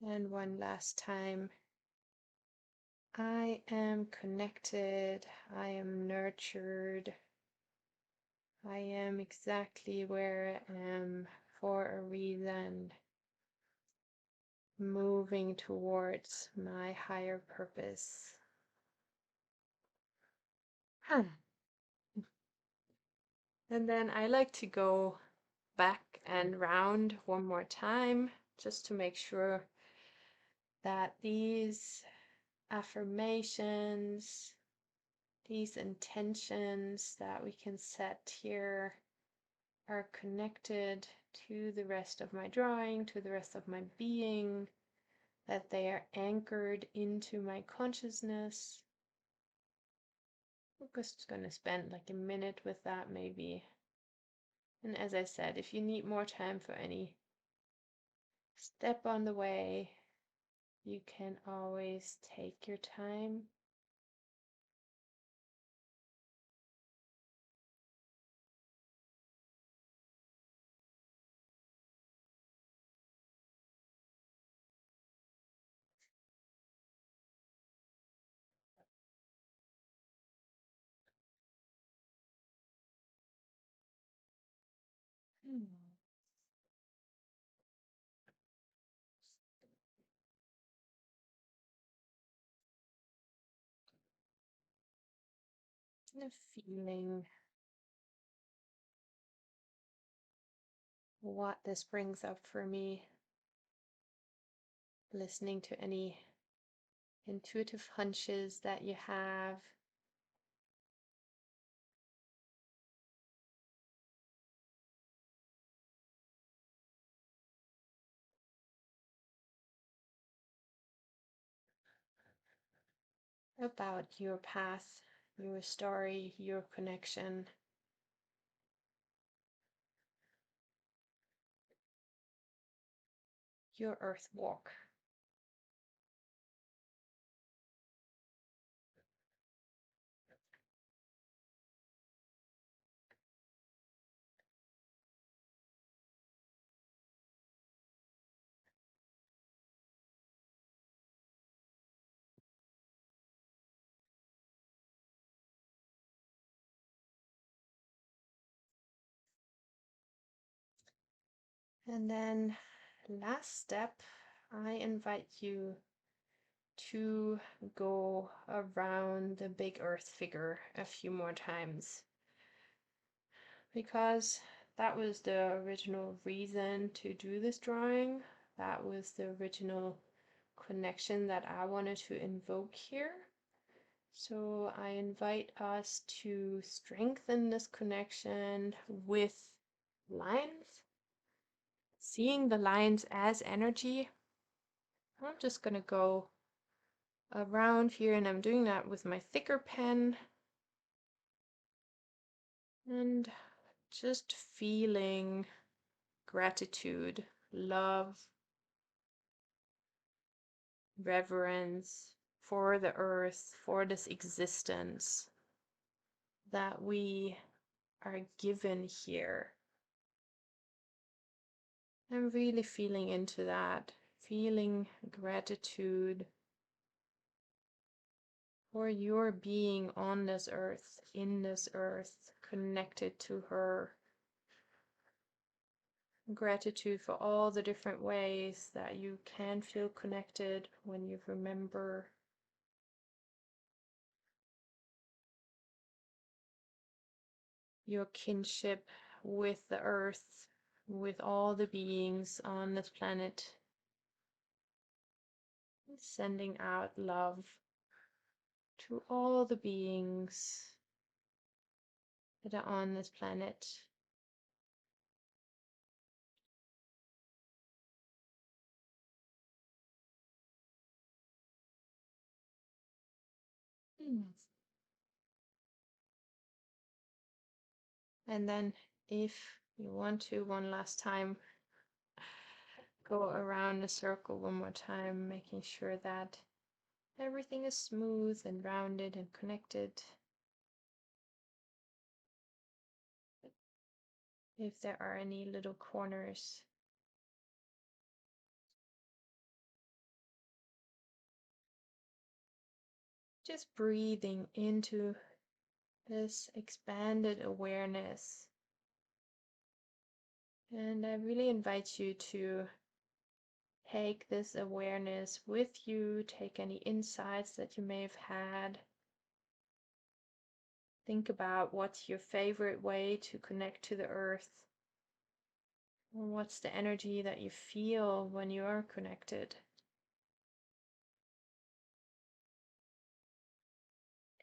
And one last time. I am connected. I am nurtured. I am exactly where I am for a reason, moving towards my higher purpose. And then I like to go back and round one more time just to make sure that these affirmations, these intentions that we can set here are connected to the rest of my drawing, to the rest of my being, that they are anchored into my consciousness. I'm just going to spend like a minute with that maybe. And as I said, if you need more time for any step on the way, you can always take your time. And a feeling what this brings up for me, listening to any intuitive hunches that you have. About your path, your story, your connection. Your earth walk. And then last step, I invite you to go around the big earth figure a few more times, because that was the original reason to do this drawing. That was the original connection that I wanted to invoke here. So I invite us to strengthen this connection with lines, seeing the lines as energy. I'm just going to go around here, and I'm doing that with my thicker pen, and just feeling gratitude, love, reverence for the earth, for this existence that we are given here. I'm really feeling into that, feeling gratitude for your being on this earth, in this earth, connected to her. Gratitude for all the different ways that you can feel connected when you remember your kinship with the earth, with all the beings on this planet. Sending out love to all the beings that are on this planet. And then if you want to, one last time, go around the circle one more time, making sure that everything is smooth and rounded and connected. If there are any little corners. Just breathing into this expanded awareness. And I really invite you to take this awareness with you, take any insights that you may have had. Think about what's your favorite way to connect to the earth. Or what's the energy that you feel when you are connected.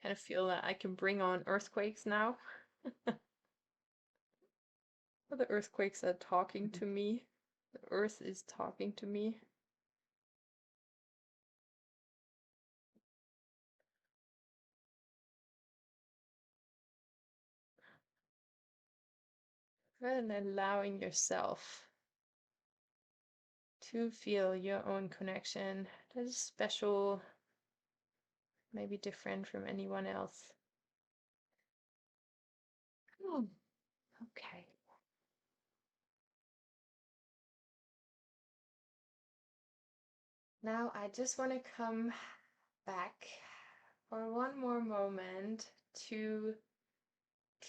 Kind of feel that I can bring on earthquakes now. The earthquakes are talking to me. The earth is talking to me. And allowing yourself to feel your own connection that is special, maybe different from anyone else. Okay. Now I just want to come back for one more moment to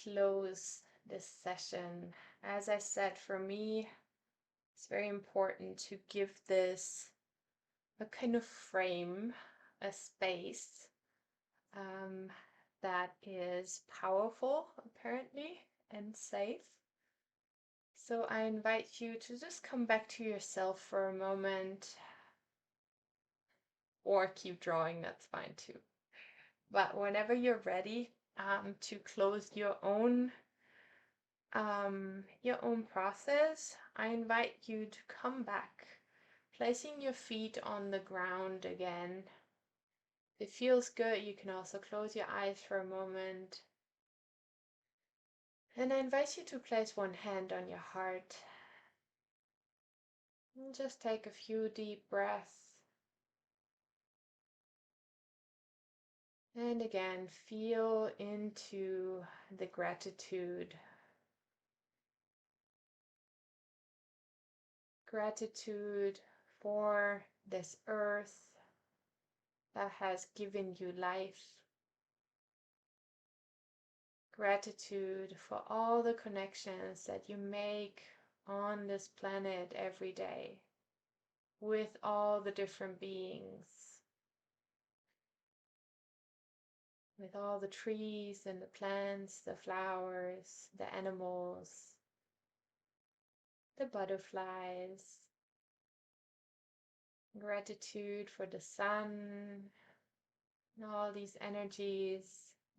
close this session. As I said, for me, it's very important to give this a kind of frame, a space that is powerful, apparently, and safe. So I invite you to just come back to yourself for a moment, or keep drawing, that's fine too. But whenever you're ready to close your own process, I invite you to come back, placing your feet on the ground again. If it feels good, you can also close your eyes for a moment. And I invite you to place one hand on your heart. And just take a few deep breaths. And again, feel into the gratitude. Gratitude for this earth that has given you life. Gratitude for all the connections that you make on this planet every day with all the different beings, with all the trees and the plants, the flowers, the animals, the butterflies. Gratitude for the sun and all these energies,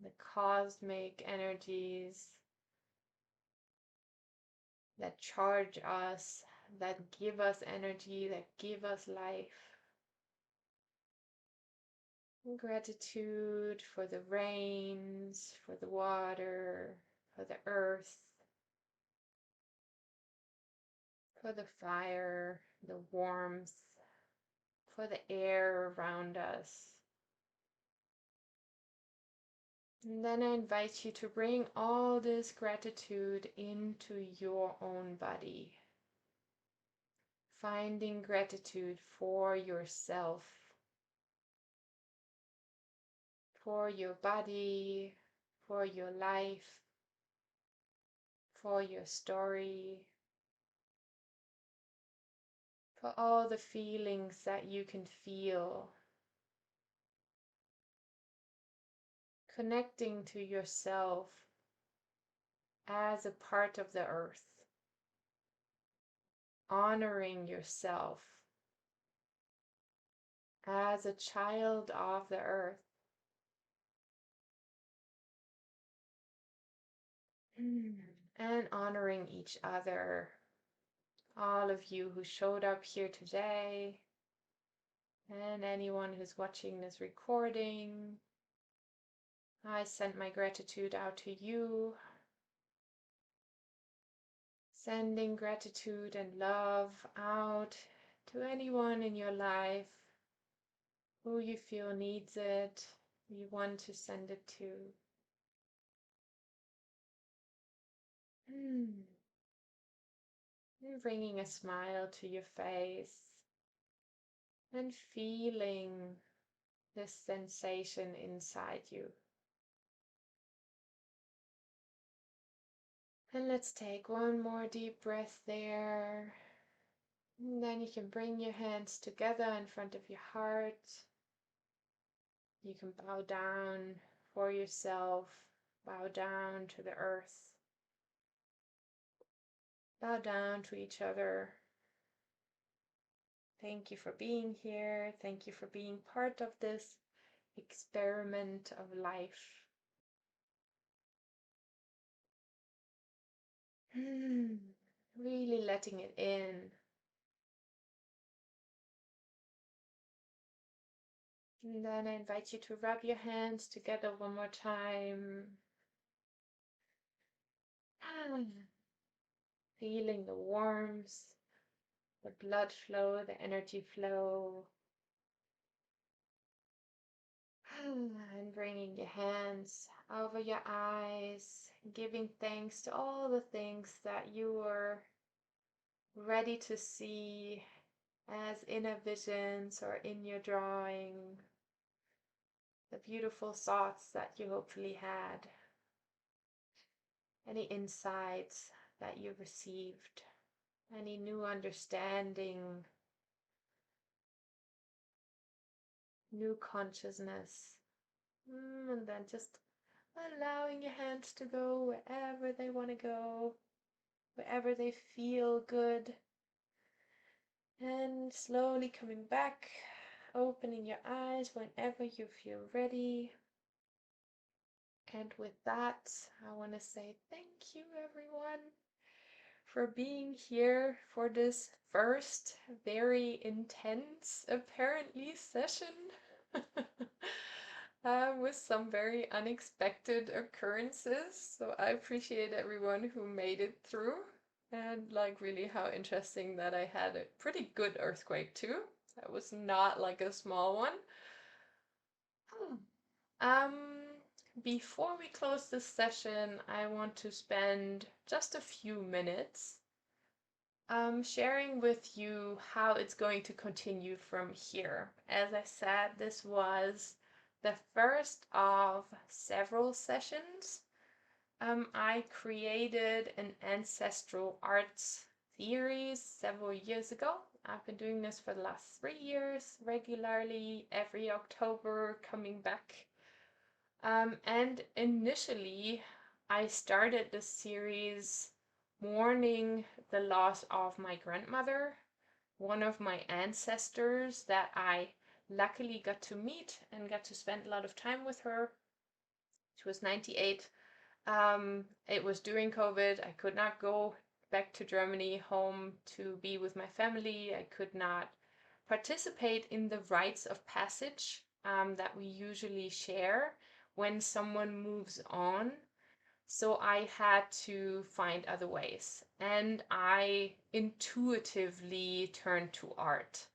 the cosmic energies that charge us, that give us energy, that give us life. And gratitude for the rains, for the water, for the earth, for the fire, the warmth, for the air around us. And then I invite you to bring all this gratitude into your own body. Finding gratitude for yourself, for your body, for your life, for your story, for all the feelings that you can feel. Connecting to yourself as a part of the earth. Honoring yourself as a child of the earth. And honoring each other, all of you who showed up here today, and anyone who's watching this recording. I send my gratitude out to you, sending gratitude and love out to anyone in your life who you feel needs it, you want to send it to. And bringing a smile to your face and feeling this sensation inside you. And let's take one more deep breath there. And then you can bring your hands together in front of your heart. You can bow down for yourself, bow down to the earth, bow down to each other. Thank you for being here. Thank you for being part of this experiment of life. Really letting it in. And then I invite you to rub your hands together one more time. Feeling the warmth, the blood flow, the energy flow. And bringing your hands over your eyes, giving thanks to all the things that you were ready to see as inner visions or in your drawing, the beautiful thoughts that you hopefully had, any insights that you received, any new understanding, new consciousness, and then just allowing your hands to go wherever they want to go, wherever they feel good, and slowly coming back, opening your eyes whenever you feel ready. And with that, I want to say thank you, everyone, for being here for this first very intense, apparently, session with some very unexpected occurrences. So I appreciate everyone who made it through, and like really how interesting that I had a pretty good earthquake too. That was not like a small one. Before we close this session, I want to spend just a few minutes sharing with you how it's going to continue from here. As I said, this was the first of several sessions. I created an Ancestral Arts series several years ago. I've been doing this for the last 3 years, regularly, every October, coming back. And initially, I started this series mourning the loss of my grandmother, one of my ancestors that I luckily got to meet and got to spend a lot of time with her. She was 98. It was during COVID. I could not go back to Germany home to be with my family. I could not participate in the rites of passage that we usually share when someone moves on. So I had to find other ways, and I intuitively turned to art.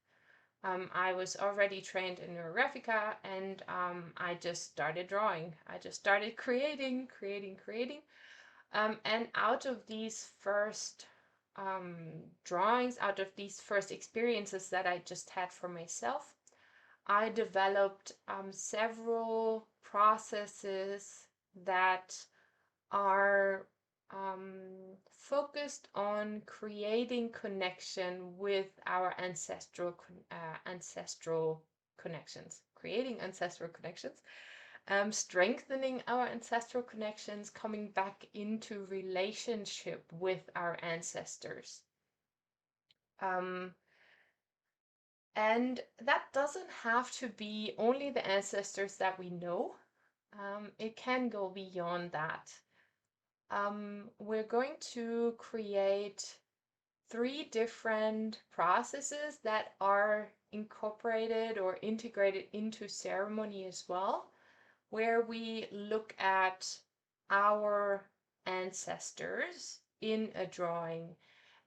I was already trained in Neurographica, and I just started drawing. I just started creating. And out of these first drawings, out of these first experiences that I just had for myself, I developed several processes that are focused on creating connection with our ancestral connections, creating ancestral connections, strengthening our ancestral connections, coming back into relationship with our ancestors. And that doesn't have to be only the ancestors that we know. It can go beyond that. we're going to create 3 different processes that are incorporated or integrated into ceremony as well, where we look at our ancestors in a drawing.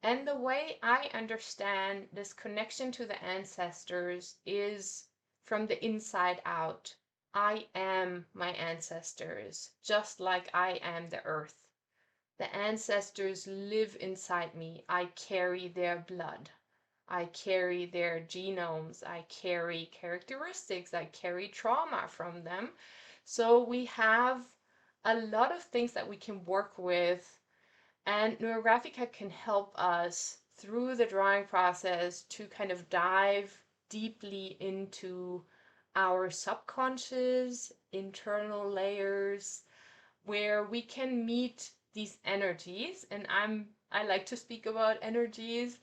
And the way I understand this connection to the ancestors is from the inside out. I am my ancestors, just like I am the earth. The ancestors live inside me. I carry their blood. I carry their genomes. I carry characteristics. I carry trauma from them. So we have a lot of things that we can work with, and Neurographica can help us through the drawing process to kind of dive deeply into our subconscious, internal layers, where we can meet these energies. And I like to speak about energies.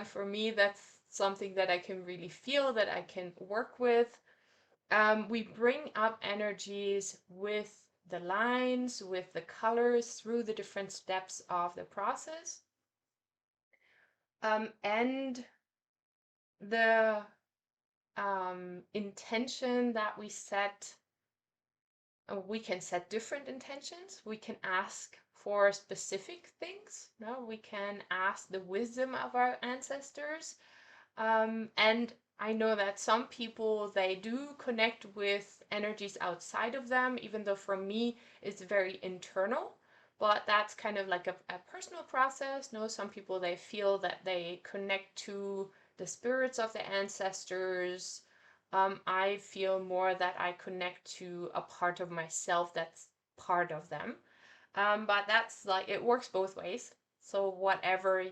For me, that's something that I can really feel, that I can work with. We bring up energies with the lines, with the colors through the different steps of the process. And the intention that we set, we can set different intentions. We can ask for specific things. No, we can ask the wisdom of our ancestors. And I know that some people, they do connect with energies outside of them, even though for me it's very internal. But that's kind of like a personal process. No, some people, they feel that they connect to the spirits of the ancestors. I feel more that I connect to a part of myself that's part of them. But that's like, it works both ways. So whatever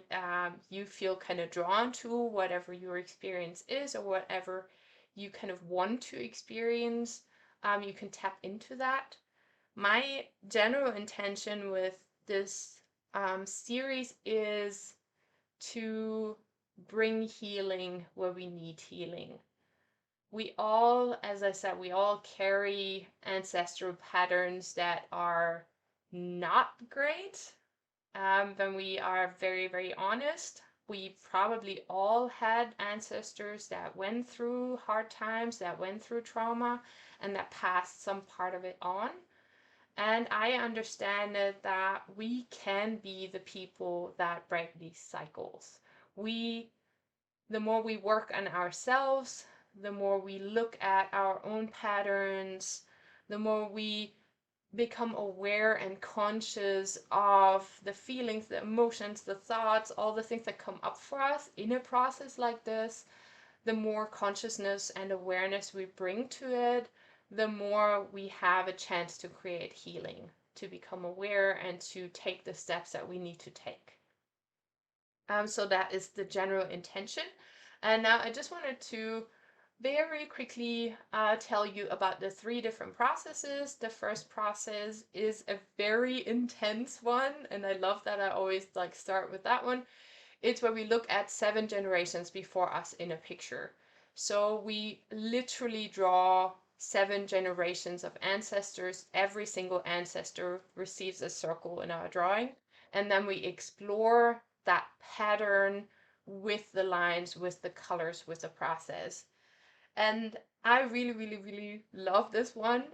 you feel kind of drawn to, whatever your experience is, or whatever you kind of want to experience, you can tap into that. My general intention with this series is to bring healing where we need healing. We all, as I said, we all carry ancestral patterns that are not great. When we are very, very honest, we probably all had ancestors that went through hard times, that went through trauma, and that passed some part of it on. And I understand that we can be the people that break these cycles. The more we work on ourselves, the more we look at our own patterns, the more we become aware and conscious of the feelings, the emotions, the thoughts, all the things that come up for us in a process like this, the more consciousness and awareness we bring to it, the more we have a chance to create healing, to become aware and to take the steps that we need to take. So that is the general intention. And now I just wanted to very quickly tell you about the 3 different processes. The first process is a very intense one, and I love that I always like start with that one. It's where we look at 7 generations before us in a picture. So we literally draw 7 generations of ancestors. Every single ancestor receives a circle in our drawing, and then we explore that pattern with the lines, with the colors, with the process. And I really, really, really love this one.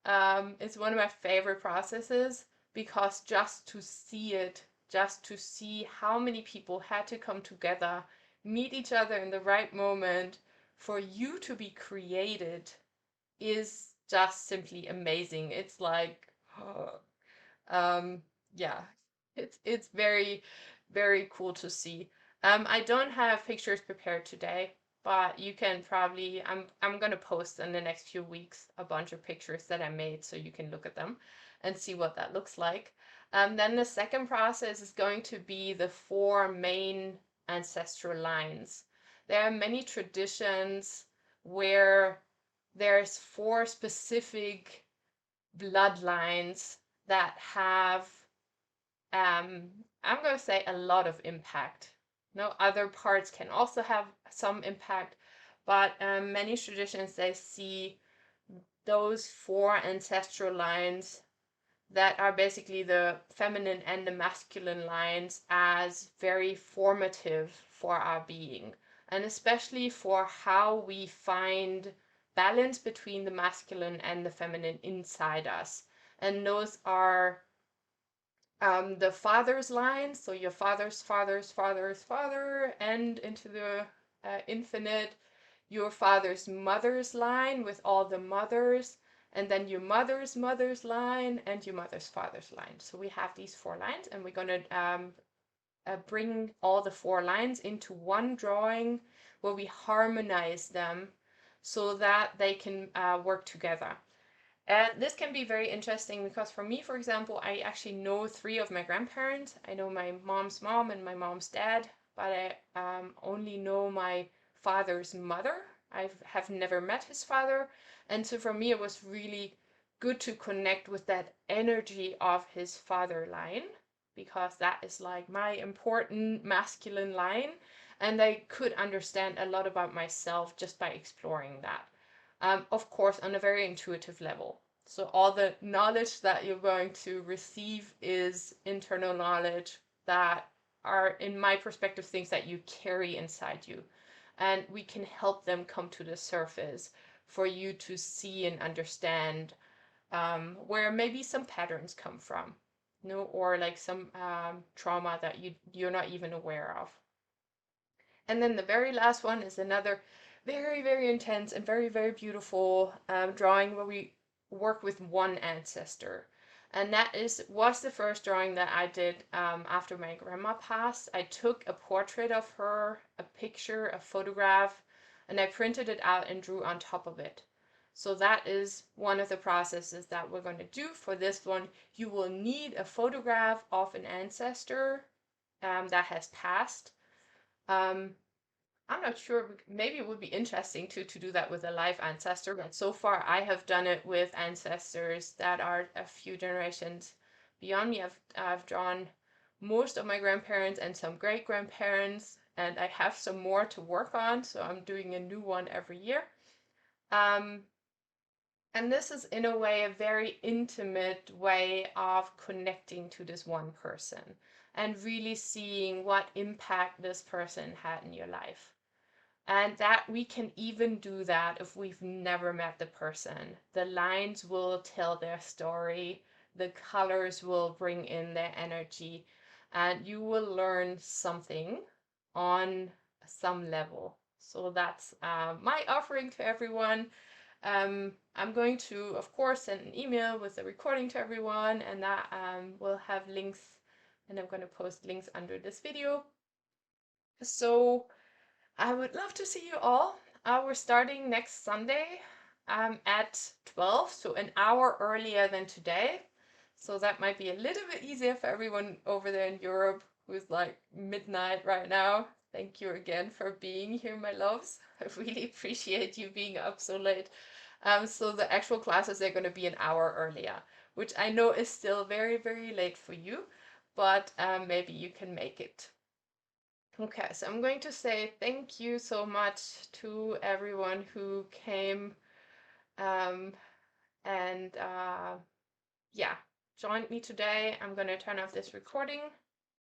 It's one of my favorite processes, because just to see it, just to see how many people had to come together, meet each other in the right moment for you to be created, is just simply amazing. It's like, yeah, it's very, very cool to see. I don't have pictures prepared today, but you can probably, I'm gonna post in the next few weeks a bunch of pictures that I made, so you can look at them and see what that looks like. Then the second process is going to be the 4 main ancestral lines. There are many traditions where there's 4 specific bloodlines that have, I'm going to say, a lot of impact. No, other parts can also have some impact, but many traditions, they see those 4 ancestral lines that are basically the feminine and the masculine lines as very formative for our being, and especially for how we find balance between the masculine and the feminine inside us. And those are the father's line, so your father, and into the infinite, your father's mother's line with all the mothers, and then your mother's line, and your mother's father's line. So we have these 4 lines, and we're going to bring all the 4 lines into one drawing where we harmonize them so that they can work together. And this can be very interesting because for me, for example, I actually know 3 of my grandparents. I know my mom's mom and my mom's dad, but I only know my father's mother. I have never met his father. And so for me, it was really good to connect with that energy of his father line, because that is like my important masculine line. And I could understand a lot about myself just by exploring that. Of course, on a very intuitive level. So all the knowledge that you're going to receive is internal knowledge that are, in my perspective, things that you carry inside you. And we can help them come to the surface for you to see and understand where maybe some patterns come from, or like some trauma that you're not even aware of. And then the very last one is another very, very intense and very, very beautiful drawing where we work with one ancestor. And that was the first drawing that I did after my grandma passed. I took a portrait of her, a picture, a photograph, and I printed it out and drew on top of it. So that is one of the processes that we're going to do for this one. You will need a photograph of an ancestor that has passed. I'm not sure, maybe it would be interesting to do that with a live ancestor, but so far I have done it with ancestors that are a few generations beyond me. I've drawn most of my grandparents and some great grandparents, and I have some more to work on, so I'm doing a new one every year. And this is in a way a very intimate way of connecting to this one person and really seeing what impact this person had in your life. And that we can even do that if we've never met the person. The lines will tell their story, the colors will bring in their energy, and you will learn something on some level. So that's my offering to everyone. I'm going to, of course, send an email with the recording to everyone, and that will have links, and I'm going to post links under this video. So I would love to see you all. We're starting next Sunday at 12, so an hour earlier than today. So that might be a little bit easier for everyone over there in Europe who's like midnight right now. Thank you again for being here, my loves. I really appreciate you being up so late. So the actual classes are going to be an hour earlier, which I know is still very, very late for you, but maybe you can make it. Okay, so I'm going to say thank you so much to everyone who came and yeah, joined me today. I'm going to turn off this recording.